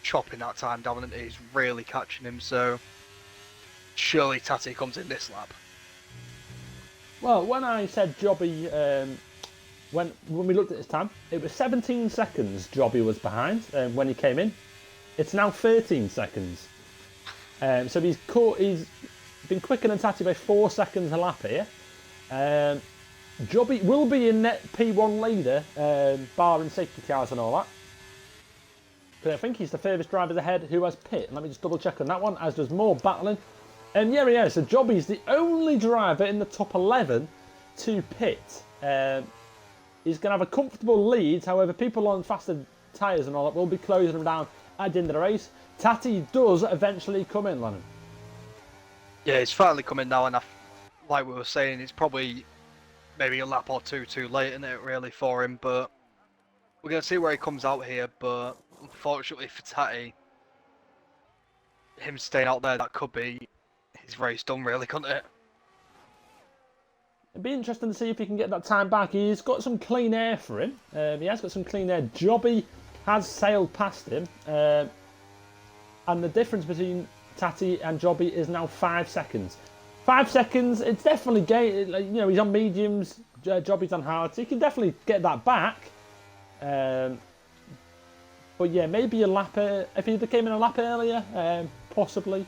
chopping that time down, and he's really catching him. So surely Tati comes in this lap. Well, when I said Jobby, when we looked at his time, it was 17 seconds Jobby was behind when he came in. It's now 13 seconds. So he's been quicker than Tati by 4 seconds a lap here. Jobby will be in net P1 leader, barring safety cars and all that. But I think he's the furthest driver ahead who has pit. Let me just double check on that one, as does more battling. And yeah, he is. So Jobby's the only driver in the top 11 to pit. He's going to have a comfortable lead. However, people on faster tyres and all that will be closing him down at the end of the race. Tati does eventually come in, Lennon. Yeah, he's finally coming now, and like we were saying, it's probably maybe a lap or two too late, isn't it, really, for him? But we're going to see where he comes out here. But unfortunately for Tati, him staying out there, that could be his race done, really, couldn't it? It'd be interesting to see if he can get that time back. He's got some clean air for him. He has got some clean air. Jobby has sailed past him. And the difference between Tati and Jobby is now 5 seconds. 5 seconds, it's definitely gain. You know, he's on mediums, Jobby's on hards. He can definitely get that back. But yeah, maybe a lap. If he came in a lap earlier, possibly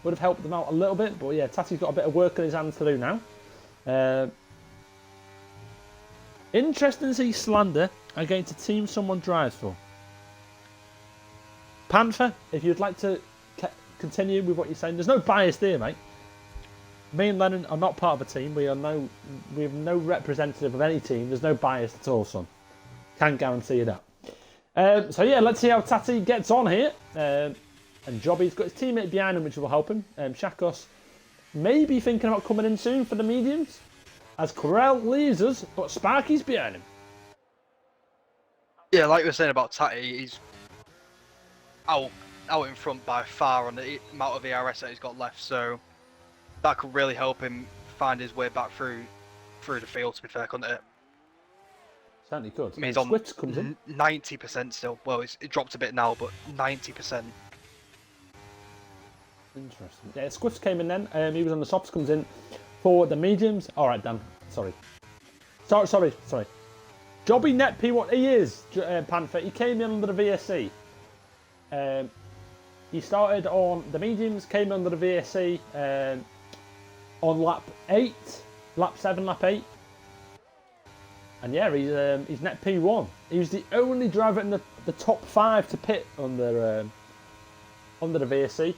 would have helped them out a little bit. But yeah, Tati's got a bit of work on his hands to do now. Interesting to see Slander against a team someone drives for. Panther, if you'd like to continue with what you're saying, there's no bias there, mate. Me and Lennon are not part of a team. We have no representative of any team. There's no bias at all, son. Can guarantee you that. So yeah, let's see how Tati gets on here. And Jobby's got his teammate behind him, which will help him. Shakos may be thinking about coming in soon for the mediums, as Corell leaves us, but Sparky's behind him. Yeah, like we were saying about Tati, he's out in front by far on the amount of ERS that he's got left, so that could really help him find his way back through the field, to be fair, couldn't it? Certainly could. I mean, he's on Swift comes in. 90% still. Well, it dropped a bit now, but 90%. Interesting. Yeah, Swift came in then. He was on the softs, comes in for the mediums. All right, Dan. Sorry. Jobby net P1. He is, Panther. He came in under the VSC. He started on the mediums, came under the VSC on lap 8, lap 7, lap 8. And yeah, he's net P1. He was the only driver in the top 5 to pit under the VSC.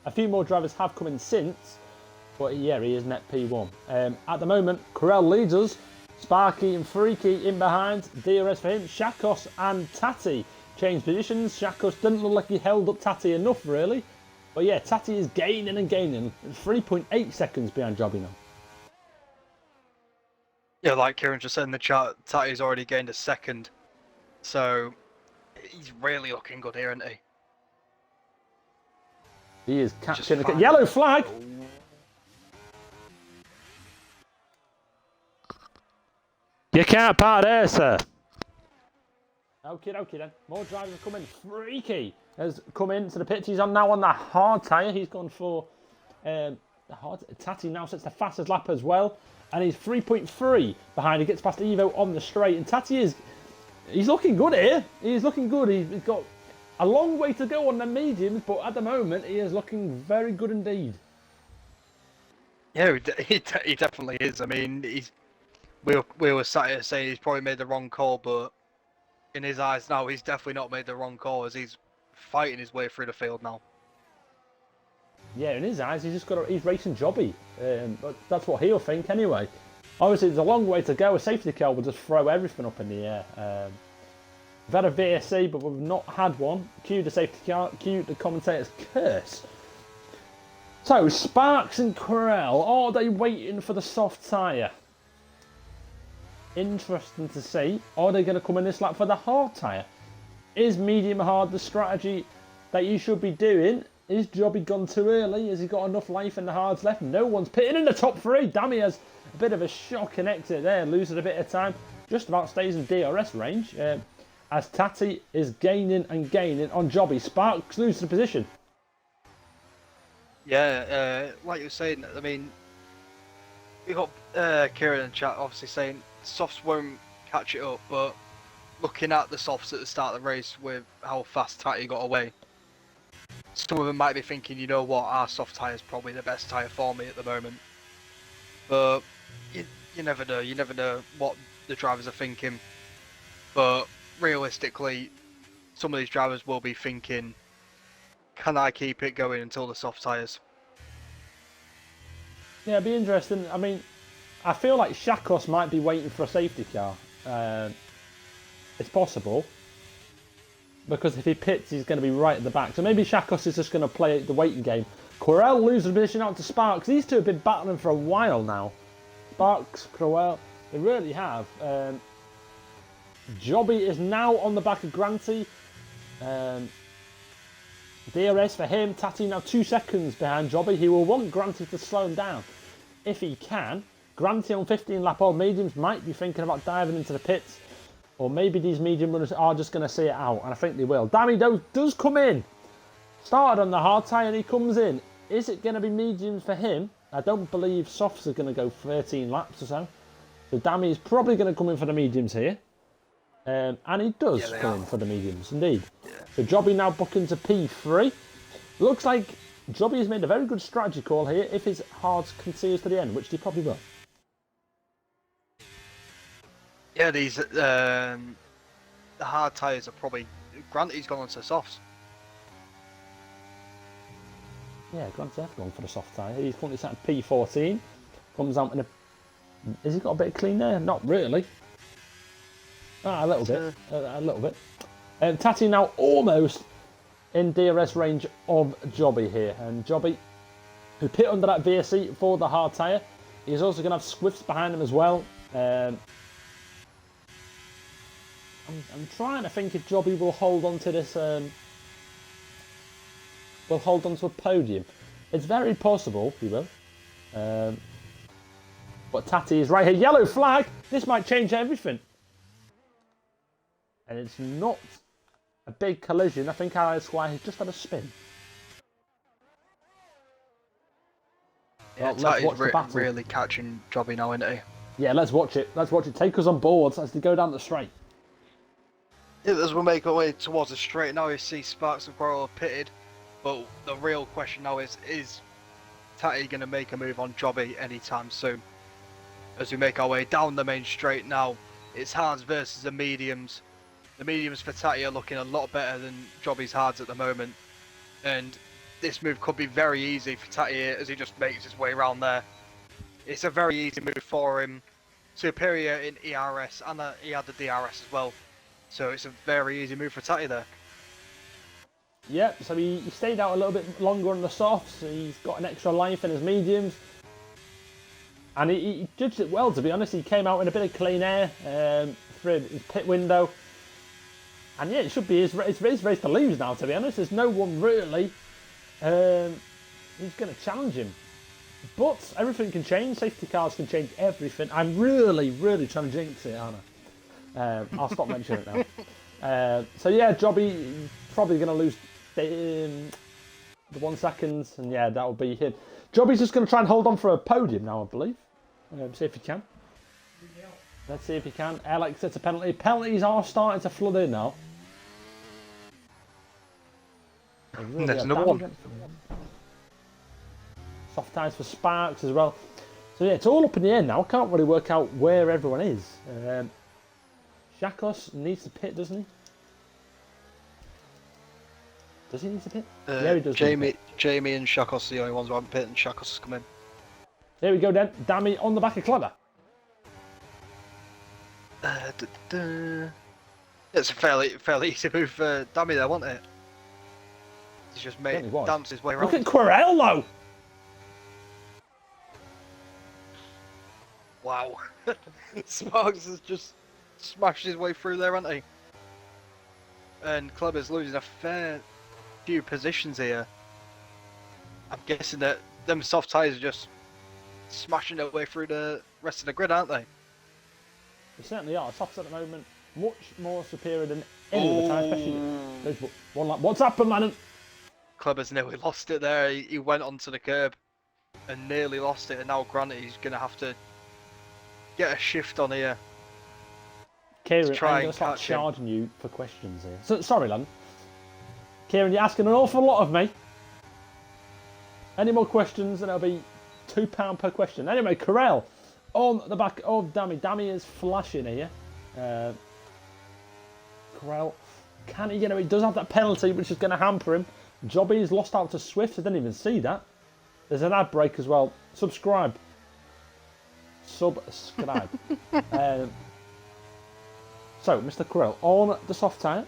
A few more drivers have come in since, but yeah, he is net P1. At the moment, Corell leads us. Sparky and Freaky in behind. DRS for him. Shakos and Tati changed positions. Shakos didn't look like he held up Tati enough, really. But yeah, Tati is gaining and gaining. 3.8 seconds behind Jobby now. Yeah, like Kieran just said in the chat, Tati's already gained a second. So he's really looking good here, isn't he? He is catching Just a fine. yellow flag. You can't park there, sir. Okay, then. More drivers have come in. Freaky has come into the pits. He's now on the hard tyre. He's gone for the hard. Tati now sets the fastest lap as well. And he's 3.3 behind. He gets past Evo on the straight. And Tati he's looking good here. He's looking good. He's got a long way to go on the mediums, but at the moment he is looking very good indeed. Yeah, he definitely is. I mean, we were sat here saying he's probably made the wrong call, but in his eyes now, he's definitely not made the wrong call as he's fighting his way through the field now. Yeah, in his eyes, he's racing jobby. But that's what he'll think anyway. Obviously, there's a long way to go. A safety car will just throw everything up in the air. We've had a VSC, but we've not had one. Cue the safety car. Cue the commentator's curse. So, Sparks and Corell, are they waiting for the soft tyre? Interesting to see. Are they going to come in this lap for the hard tyre? Is medium hard the strategy that you should be doing? Is Jobby gone too early? Has he got enough life in the hards left? No one's pitting in the top three. Dammy has a bit of a shocking exit there, losing a bit of time. Just about stays in DRS range. As Tati is gaining and gaining on Jobby. Sparks loses the position. Yeah, like you were saying, I mean, we got Kieran in chat obviously saying softs won't catch it up, but looking at the softs at the start of the race with how fast Tati got away, some of them might be thinking, you know what, our soft tyre is probably the best tyre for me at the moment. But you never know. You never know what the drivers are thinking. But realistically, some of these drivers will be thinking, can I keep it going until the soft tyres? Yeah, it'd be interesting. I mean, I feel like Shakos might be waiting for a safety car. It's possible. Because if he pits, he's going to be right at the back. So maybe Shakos is just going to play the waiting game. Corell loses the position out to Sparks. These two have been battling for a while now. Sparks, Corell, they really have. Jobby is now on the back of Granty. DRS for him. Tati now 2 seconds behind Jobby. He will want Granty to slow him down if he can. Granty on 15 lap old mediums might be thinking about diving into the pits. Or maybe these medium runners are just going to see it out, and I think they will. Dammy does come in. Started on the hard tyre and he comes in. Is it going to be mediums for him? I don't believe softs are going to go 13 laps or so. So Dammy is probably going to come in for the mediums here. And he does come in for the mediums, indeed. Yeah. So Jobby now booking to P3. Looks like Jobby has made a very good strategy call here if his hards continues to the end, which he probably will. Yeah, these the hard tyres are probably. Granty's gone onto softs. Yeah, Granty's gone for the soft tyre. He's currently sat at P14. Comes out in a. Has he got a bit of clean there? Not really. A little bit. A little bit. Tati now almost in DRS range of Jobby here. And Jobby, who pit under that VSC for the hard tyre, he's also going to have Swifts behind him as well. I'm trying to think if Jobby will hold on to this. Will hold on to a podium. It's very possible he will. But Tati is right here. Yellow flag. This might change everything. And it's not a big collision. I think our Squire has just had a spin. Yeah, well, let's watch the battle. Really catching Jobby now, isn't he? Yeah, let's watch it. Let's watch it. Take us on board as they go down the straight. Yeah, as we make our way towards the straight now, you see Sparks and Quarrel pitted. But the real question now is Tati going to make a move on Jobby anytime soon? As we make our way down the main straight now, it's hards versus the mediums. The mediums for Tati are looking a lot better than Jobby's hards at the moment. And this move could be very easy for Tati as he just makes his way around there. It's a very easy move for him. Superior in ERS, and he had the DRS as well. So it's a very easy move for Tati there. Yep, so he stayed out a little bit longer on the softs. He's got an extra life in his mediums. And he judged it well, to be honest. He came out in a bit of clean air through his pit window. And yeah, it should be his race to lose now, to be honest. There's no one really He's going to challenge him. But everything can change. Safety cars can change everything. I'm really, really trying to jinx it, aren't I? I'll stop mentioning it now. So yeah, Jobby probably going to lose the 1 second, and yeah, that will be him. Jobby's just going to try and hold on for a podium now, I believe. See if he can. Let's see if he can. Alex gets a penalty. Penalties are starting to flood in now. Really There's another one. Soft tyres for Sparks as well. So yeah, it's all up in the air now. I can't really work out where everyone is. Shakos needs to pit, doesn't he? Does he need to pit? Yeah, he does. Jamie and Shakos are the only ones who haven't pitted, and Shakos has come in. There we go then. Dammy on the back of Clever. It's a fairly easy move for Dammy there, wasn't it? He's just made dance his way around. Look at Querelle though. Wow. Sparks has just smashed his way through there, hasn't he? And Clever's losing a fair few positions here. I'm guessing that them soft tyres are just smashing their way through the rest of the grid, aren't they? They certainly are. Softs at the moment, much more superior than any of the tyres, especially those one lap. What's happened, man? Clever's nearly lost it there. He went onto the curb and nearly lost it, and now granted he's going to have to get a shift on here. Kieran, I'm try going and to start catch him. charging you for questions here. So, sorry, Lan. Kieran, you're asking an awful lot of me. Any more questions and it'll be £2 per question. Anyway, Querelle on the back of Dammy. Dammy is flashing here. Querelle, can he get away? He does have that penalty, which is going to hamper him. Jobby's lost out to Swift. I didn't even see that. There's an ad break as well. Subscribe. Subscribe. So, Mr. Querelle on the soft tyre.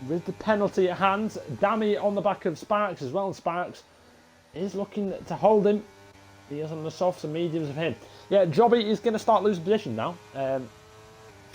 With the penalty at hand. Dammy on the back of Sparks as well. Sparks is looking to hold him. He is on the softs and mediums of him. Yeah, Jobby is going to start losing position now.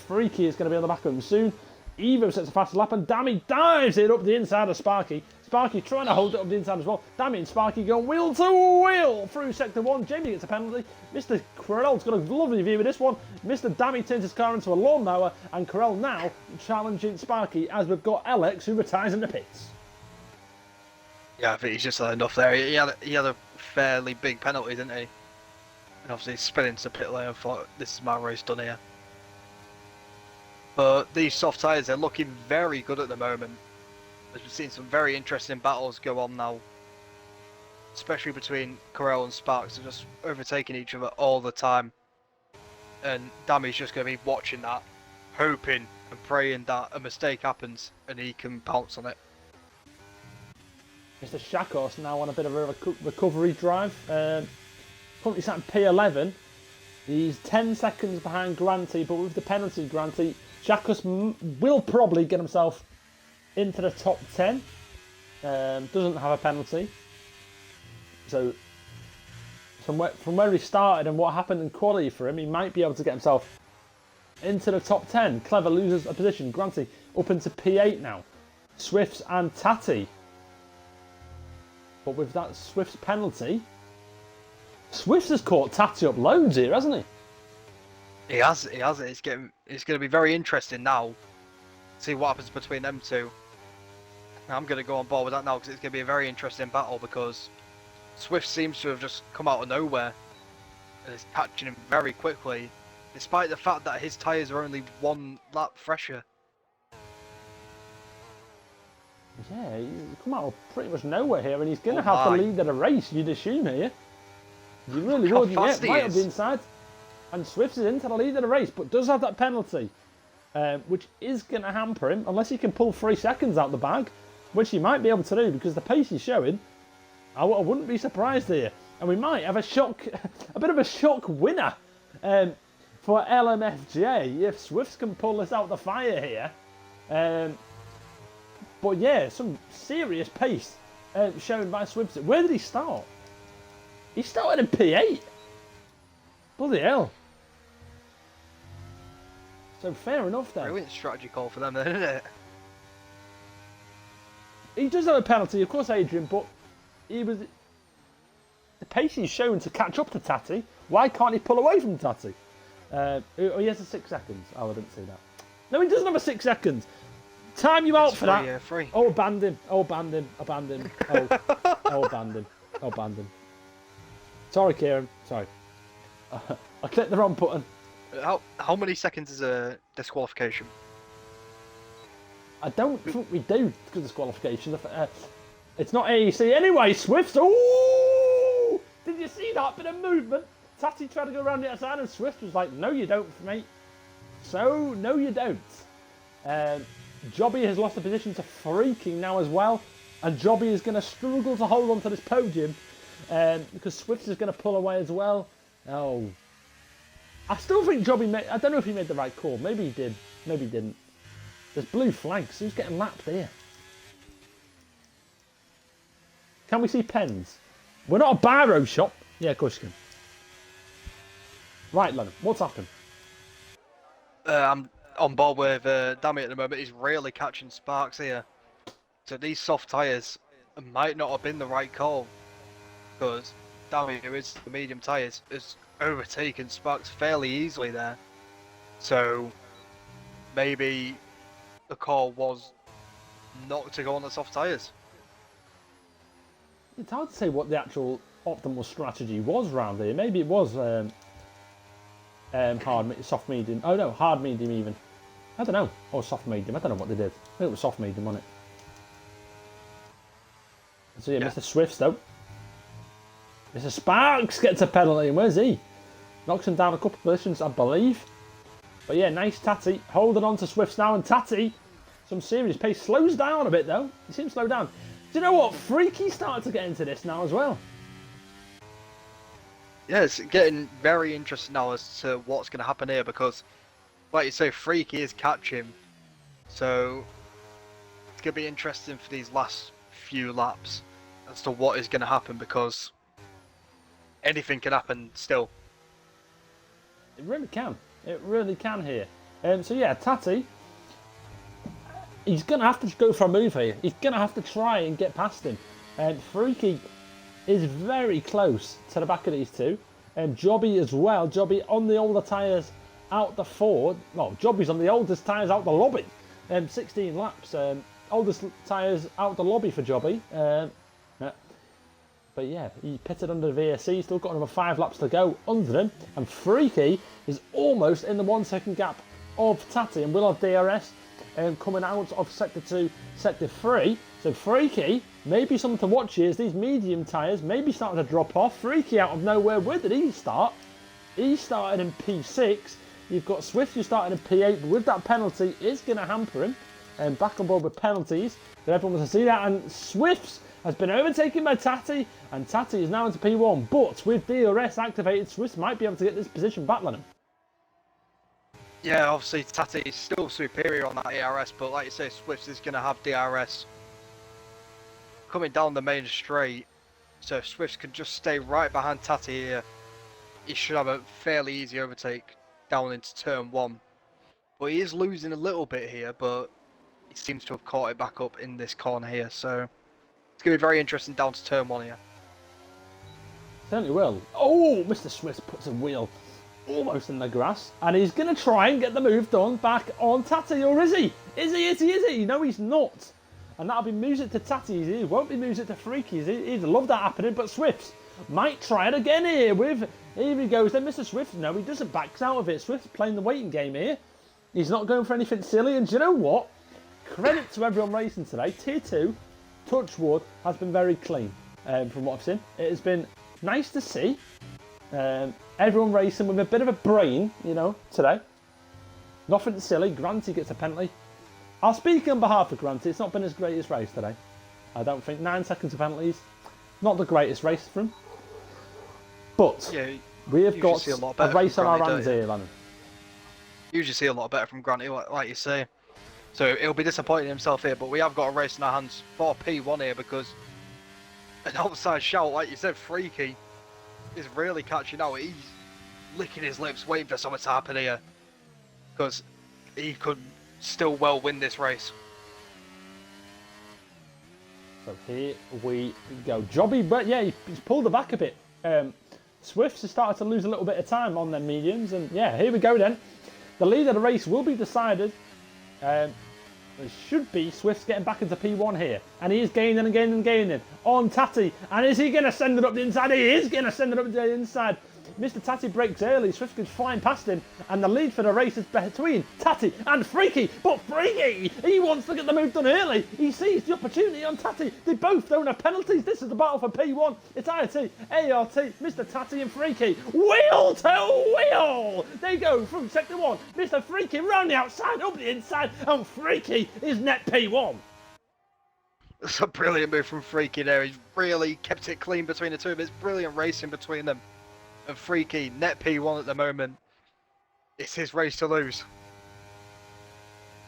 Freaky is going to be on the back of him soon. Evo sets a fast lap and Dammy dives it up the inside of Sparky. Sparky trying to hold it up the inside as well. Dammy and Sparky go wheel to wheel through sector 1. Jamie gets a penalty. Mr. Querelle's got a lovely view of this one. Mr. Dammy turns his car into a lawnmower and Querelle now challenging Sparky as we've got Alex who retires in the pits. Yeah, I think he's just had enough there. He had a fairly big penalty, didn't he? And obviously spin into the pit lane and thought, this is my race done here. But these soft tyres are looking very good at the moment. As we've seen some very interesting battles go on now. Especially between Querelle and Sparks. They're just overtaking each other all the time. And Dammy's just going to be watching that, hoping and praying that a mistake happens and he can bounce on it. Mr. Shakos now on a bit of a recovery drive. Currently sat in P11. He's 10 seconds behind Granty, but with the penalty, Granty, Shakos will probably get himself into the top 10. Doesn't have a penalty. So, from where he started and what happened in quality for him, he might be able to get himself into the top 10. Clever loses a position. Granty up into P8 now. Swifts and Tatty. But with that Swift's penalty, Swifts has caught Tatty up loads here, hasn't he? He has it. It's going to be very interesting now. See what happens between them two. I'm going to go on board with that now because it's going to be a very interesting battle because Swift seems to have just come out of nowhere and is catching him very quickly, despite the fact that his tyres are only 1 lap fresher. Yeah, he's come out of pretty much nowhere here and he's going to have to lead at a race, you'd assume here. You really would, yeah, right up the inside. And Swift is into the lead of the race, but does have that penalty, which is going to hamper him, unless he can pull 3 seconds out the bag, which he might be able to do, because the pace he's showing, I wouldn't be surprised here. And we might have a bit of a shock winner for LMFJ, if Swifts can pull this out the fire here. But yeah, some serious pace shown by Swifts. Where did he start? He started in P8. Bloody hell. So fair enough then. Brilliant strategy call for them then, isn't it? He does have a penalty, of course, Adrian, but he was... The pace he's shown to catch up to Tati, why can't he pull away from Tati? He has a 6 seconds. Oh, I didn't see that. No, he doesn't have a 6 seconds. Time you out for that. Yeah, free. Oh, banned him. Oh, banned him. I banned him. Oh, banned him. Oh, banned him. Sorry, Kieran. Sorry. I clicked the wrong button. How many seconds is a disqualification? I don't think we do because of disqualification. It's not AEC anyway. Swift. Oh! Did you see that bit of movement? Tati tried to go around the outside and Swift was like, no you don't, mate. So, no you don't. Jobby has lost the position to Freaky now as well. And Jobby is going to struggle to hold on to this podium. Because Swift is going to pull away as well. Oh. I still think Jobby made... I don't know if he made the right call. Maybe he did. Maybe he didn't. There's blue flags. Who's getting lapped here? Can we see pens? We're not a Barrow shop. Yeah, of course you can. Right, Lennon. What's happened? I'm on board with Dammy at the moment. He's really catching sparks here. So these soft tyres might not have been the right call. Because Dammy, who is the medium tyres, has overtaken Sparks fairly easily there. So maybe the call was not to go on the soft tyres. It's hard to say what the actual optimal strategy was round here. Maybe it was hard, soft, medium. Oh no, hard, medium even. I don't know. Or soft, medium. I don't know what they did. I think it was soft, medium, wasn't it? So yeah, Mr. Swifts though. Mr. Sparks gets a penalty. And where's he? Knocks him down a couple of positions, I believe. But yeah, nice Tati. Holding on to Swifts now. And Tati, some serious pace. Slows down a bit though. He seems to slow down. Do you know what? Freaky started to get into this now as well. Yeah, it's getting very interesting now as to what's going to happen here because, like you say, Freaky is catching. So it's going to be interesting for these last few laps as to what is going to happen because anything can happen still. It really can. It really can here. So yeah, Tati, he's going to have to go for a move here. He's going to have to try and get past him. Freaky is very close to the back of these two. Jobby as well. Jobby on the older tyres out the Ford. Well, Jobby's on the oldest tyres out the lobby. 16 laps. Oldest tyres out the lobby for Jobby. But yeah, he pitted under the VSC. Still got another 5 laps to go under him. And Freaky is almost in the 1 second gap of Tati. And we'll have DRS coming out of Sector 2, Sector 3. So Freaky, maybe something to watch here is these medium tyres maybe starting to drop off. Freaky out of nowhere, where did he start? He started in P6. You've got Swift who started in P8, but with that penalty, it's going to hamper him. And back on board with penalties. But everyone wants to see that. And Swifts has been overtaken by Tati, and Tati is now into P1. But with DRS activated, Swifts might be able to get this position back on him. Yeah, obviously Tati is still superior on that ARS, but like you say, Swifts is going to have DRS coming down the main straight, so if Swifts can just stay right behind Tati here, he should have a fairly easy overtake down into turn 1. But he is losing a little bit here, but he seems to have caught it back up in this corner here, so it's going to be very interesting down to turn 1 here. Certainly will. Oh, Mr. Swift puts a wheel almost in the grass, and he's going to try and get the move done back on Tati, or is he? Is he? No, he's not. And that'll be music to Tati. It won't be music to Freaky. He'd love that happening, but Swift might try it again here with... Here he goes then, Mr. Swift. No, he doesn't back out of it. Swift's playing the waiting game here. He's not going for anything silly, and do you know what? Credit to everyone racing today. Tier 2, Touchwood, has been very clean from what I've seen. It has been nice to see. Everyone racing with a bit of a brain, you know, today. Nothing silly. Granty gets a penalty. I'll speak on behalf of Granty. It's not been his greatest race today. I don't think 9 seconds of penalties. Not the greatest race for him. But yeah, we have got a race on our hands here, Lennon. Usually see a lot better from Granty, like you say. So he'll be disappointed in himself here, but we have got a race in our hands for P1 here because an outside shout, like you said, Freaky is really catching out. He's licking his lips, waiting for something to happen here because he could still well win this race. So here we go. Jobby, but yeah, he's pulled it back a bit. Swifts has started to lose a little bit of time on their mediums, and yeah, here we go then. The lead of the race will be decided. It should be Swift's getting back into P1 here, and he is gaining and gaining and gaining on Tati. And is he going to send it up the inside? He is going to send it up the inside. Mr. Tati breaks early. Swift goes flying past him, and the lead for the race is between Tati and Freaky. But Freaky, he wants to get the move done early. He sees the opportunity on Tati. They both don't have penalties. This is the battle for P1. It's IRT, ART, Mr. Tati and Freaky. Wheel to wheel. They go through sector 1. Mr. Freaky round the outside, up the inside, and Freaky is net P1. It's a brilliant move from Freaky there. He's really kept it clean between the two of them. It's brilliant racing between them. And Freaky, net P1 at the moment. It's his race to lose.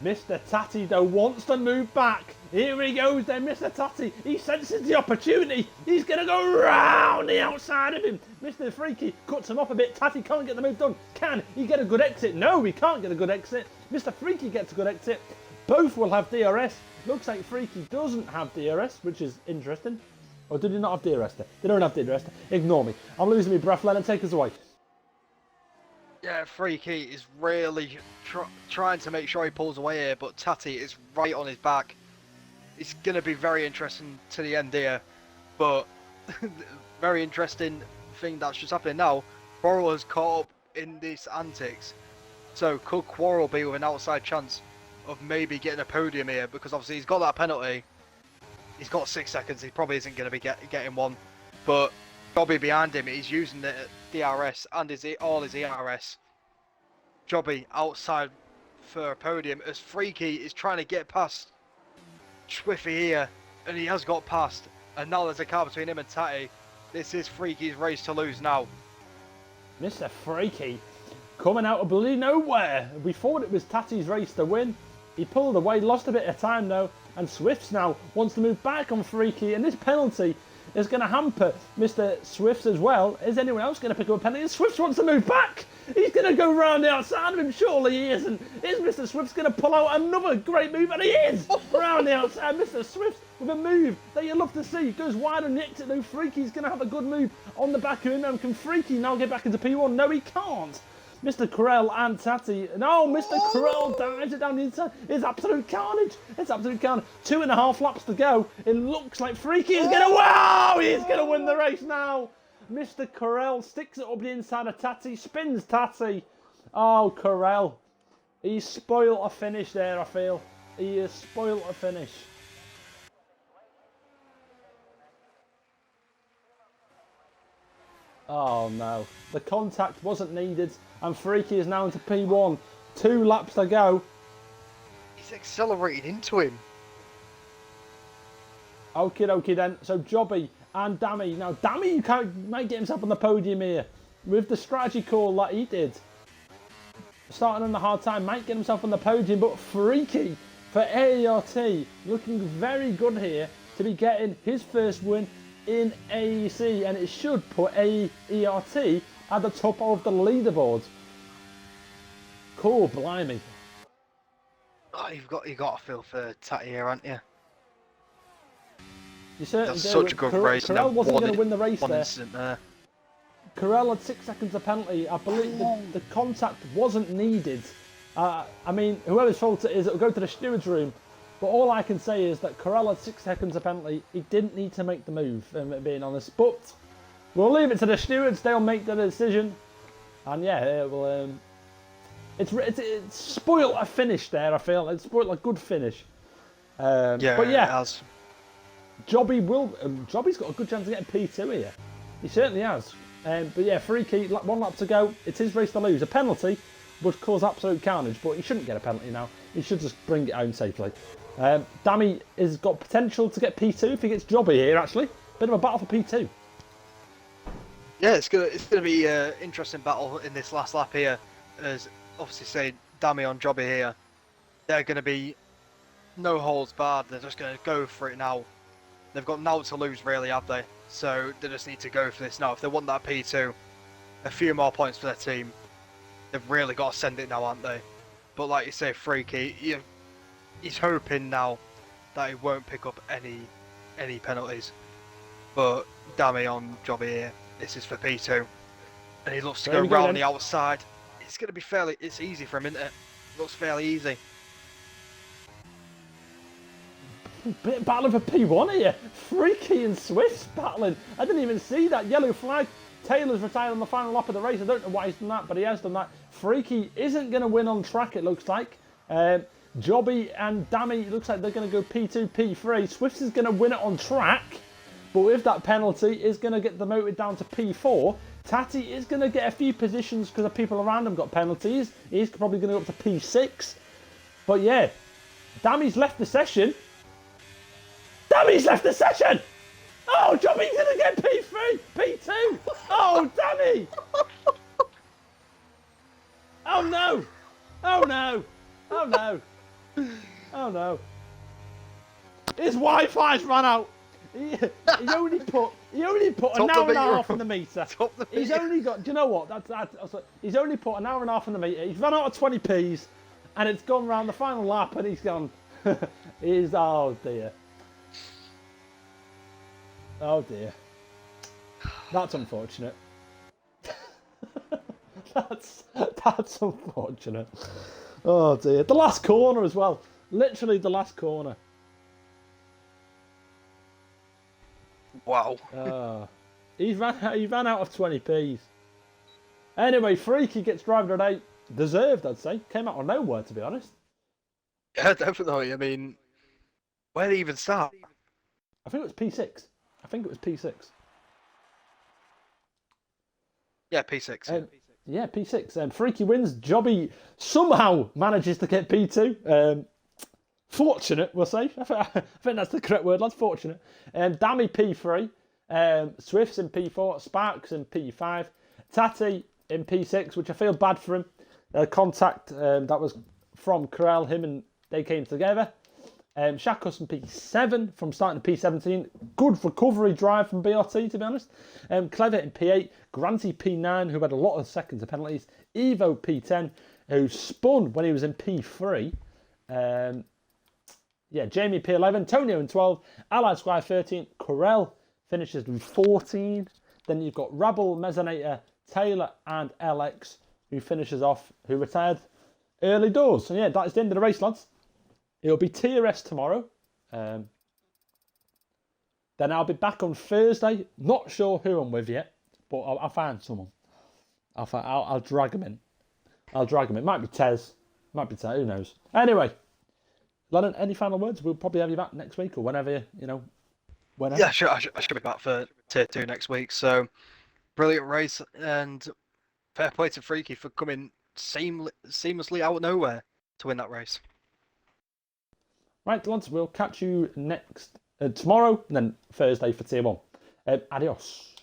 Mr. Tati though wants to move back. Here he goes then, Mr. Tati. He senses the opportunity. He's going to go round the outside of him. Mr. Freaky cuts him off a bit. Tati can't get the move done. Can he get a good exit? No, he can't get a good exit. Mr. Freaky gets a good exit. Both will have DRS. Looks like Freaky doesn't have DRS, which is interesting. Or did he not have DRS there? They don't have DRS there. Ignore me. I'm losing my breath. Let it take us away. Yeah, Freaky is really trying to make sure he pulls away here, but Tati is right on his back. It's going to be very interesting to the end here, but very interesting thing that's just happening now. Quarrel has caught up in these antics, so could Quarrel be with an outside chance of maybe getting a podium here? Because obviously he's got that penalty. He's got 6 seconds. He probably isn't going to be getting one, but Jobby behind him, he's using the DRS and all his ERS. Jobby outside for a podium as Freaky is trying to get past Swiffy here, and he has got past. And now there's a car between him and Tati. This is Freaky's race to lose now. Mr. Freaky coming out of bloody nowhere. We thought it was Tati's race to win. He pulled away, lost a bit of time though, and Swifts now wants to move back on Freaky, and this penalty is going to hamper Mr. Swifts as well. Is anyone else going to pick up a penalty? And Swifts wants to move back. He's going to go round the outside of him. Surely he isn't. Is Mr. Swifts going to pull out another great move? And he is! Round the outside, Mr. Swifts with a move that you love to see. Goes wide on the exit though. Freaky's going to have a good move on the back of him. And can Freaky now get back into P1? No, he can't. Mr. Corell and Tati. No, Mr. Corell dives it down the inside. It's absolute carnage. It's absolute carnage. 2.5 laps to go. It looks like Freaky is going to... Wow! He's going to win the race now. Mr. Corell sticks it up the inside of Tati. Spins Tati. Oh, Corell. He's spoiled a finish there, I feel. He has spoiled a finish. Oh no, the contact wasn't needed and Freaky is now into P1. 2 laps to go. He's accelerated into him. Okie dokie then, so Jobby and Dammy. Now Dammy might get himself on the podium here with the strategy call that he did. Starting on a hard time, might get himself on the podium, but Freaky for AERT looking very good here to be getting his first win in AEC, and it should put AERT at the top of the leaderboard. Cool, blimey. Oh, you got to feel for Tati here, haven't you? You certainly That's do. such a good race. Corell wasn't going to win the race one there. incident there. Corell had 6 seconds of penalty. I believe the contact wasn't needed. I mean, whoever's fault it is, it'll go to the steward's room. But all I can say is that Corell had 6 seconds of penalty. He didn't need to make the move, being honest. But we'll leave it to the stewards. They'll make the decision. And yeah, it will. It's spoiled a finish there. I feel it's spoiled a good finish. Yeah, but yeah, it has. Jobby's got a good chance of getting P2 here. He certainly has. But yeah, Freaky, 1 lap to go. It's his race to lose. A penalty would cause absolute carnage, but he shouldn't get a penalty now. He should just bring it home safely. Dammy has got potential to get P2 if he gets Jobby here, actually. Bit of a battle for P2. Yeah, it's gonna be an interesting battle in this last lap here. As obviously say, Dammy on Jobby here. They're going to be no holds barred. They're just going to go for it now. They've got now to lose, really, have they? So they just need to go for this now. If they want that P2, a few more points for their team. They've really got to send it now, aren't they? But like you say, Freaky, he's hoping now that he won't pick up any any penalties. But Dammy on Jobby here, this is for P2. And he looks to There go we go round then. the outside. It's going to be fairly, it's easy for him, isn't it? Looks fairly easy. Bit of battle for P1 here. Freaky and Swift's battling. I didn't even see that yellow flag. Taylor's retired on the final lap of the race. I don't know why he's done that, but he has done that. Freaky isn't going to win on track, it looks like. Jobby and Dammy, looks like they're going to go P2, P3. Swift is going to win it on track, but with that penalty, is going to get demoted down to P4. Tati is going to get a few positions because the people around him got penalties. He's probably going to go up to P6. But yeah, Dammy's left the session. Dammy's left the session! Oh, Jobby's going to get P3, P2. Oh, Dammy! Oh no! Oh no! Oh no! Oh no! His Wi-Fi's run out. He only put an hour and a half on the meter. He's only got. Do you know what? He's only put an hour and a half on the meter. He's run out of 20p's, and it's gone round the final lap, and he's gone. Oh dear. Oh dear. That's unfortunate. That's unfortunate. Oh dear. The last corner as well. Literally the last corner. Wow. He ran out of 20p's. Anyway, Freaky gets driver at 8. Deserved, I'd say. Came out of nowhere, to be honest. Yeah, definitely. I mean, where did he even start? I think it was P6. Yeah, P6. Yeah, P6. Freaky wins. Jobby somehow manages to get P2. Fortunate, we'll say. I think that's the correct word, lads. Fortunate. Dammy P3. Swift's in P4. Sparks in P5. Tati in P6, which I feel bad for him. Contact that was from Corel, him and they came together. Shakos in P7 from starting to P17. Good recovery drive from BRT, to be honest. Clever in P8. Granty P9, who had a lot of seconds of penalties. Evo P10, who spun when he was in P3. Jamie P11. Tonio in 12. Allied Squire 13. Corel finishes in 14. Then you've got Rabble, Mezzanator, Taylor, and LX, who finishes off, who retired early doors. So yeah, that's the end of the race, lads. It'll be TRS tomorrow. Then I'll be back on Thursday. Not sure who I'm with yet, but I'll find someone. I'll drag him in. It might be Tez. Who knows? Anyway, Lennon, any final words? We'll probably have you back next week or whenever, whenever. Yeah, sure. I should be back for Tier 2 next week. So, brilliant race, and fair play to Freaky for coming seamlessly out of nowhere to win that race. Right, lads, we'll catch you next tomorrow and then Thursday for Tier 1. Adios.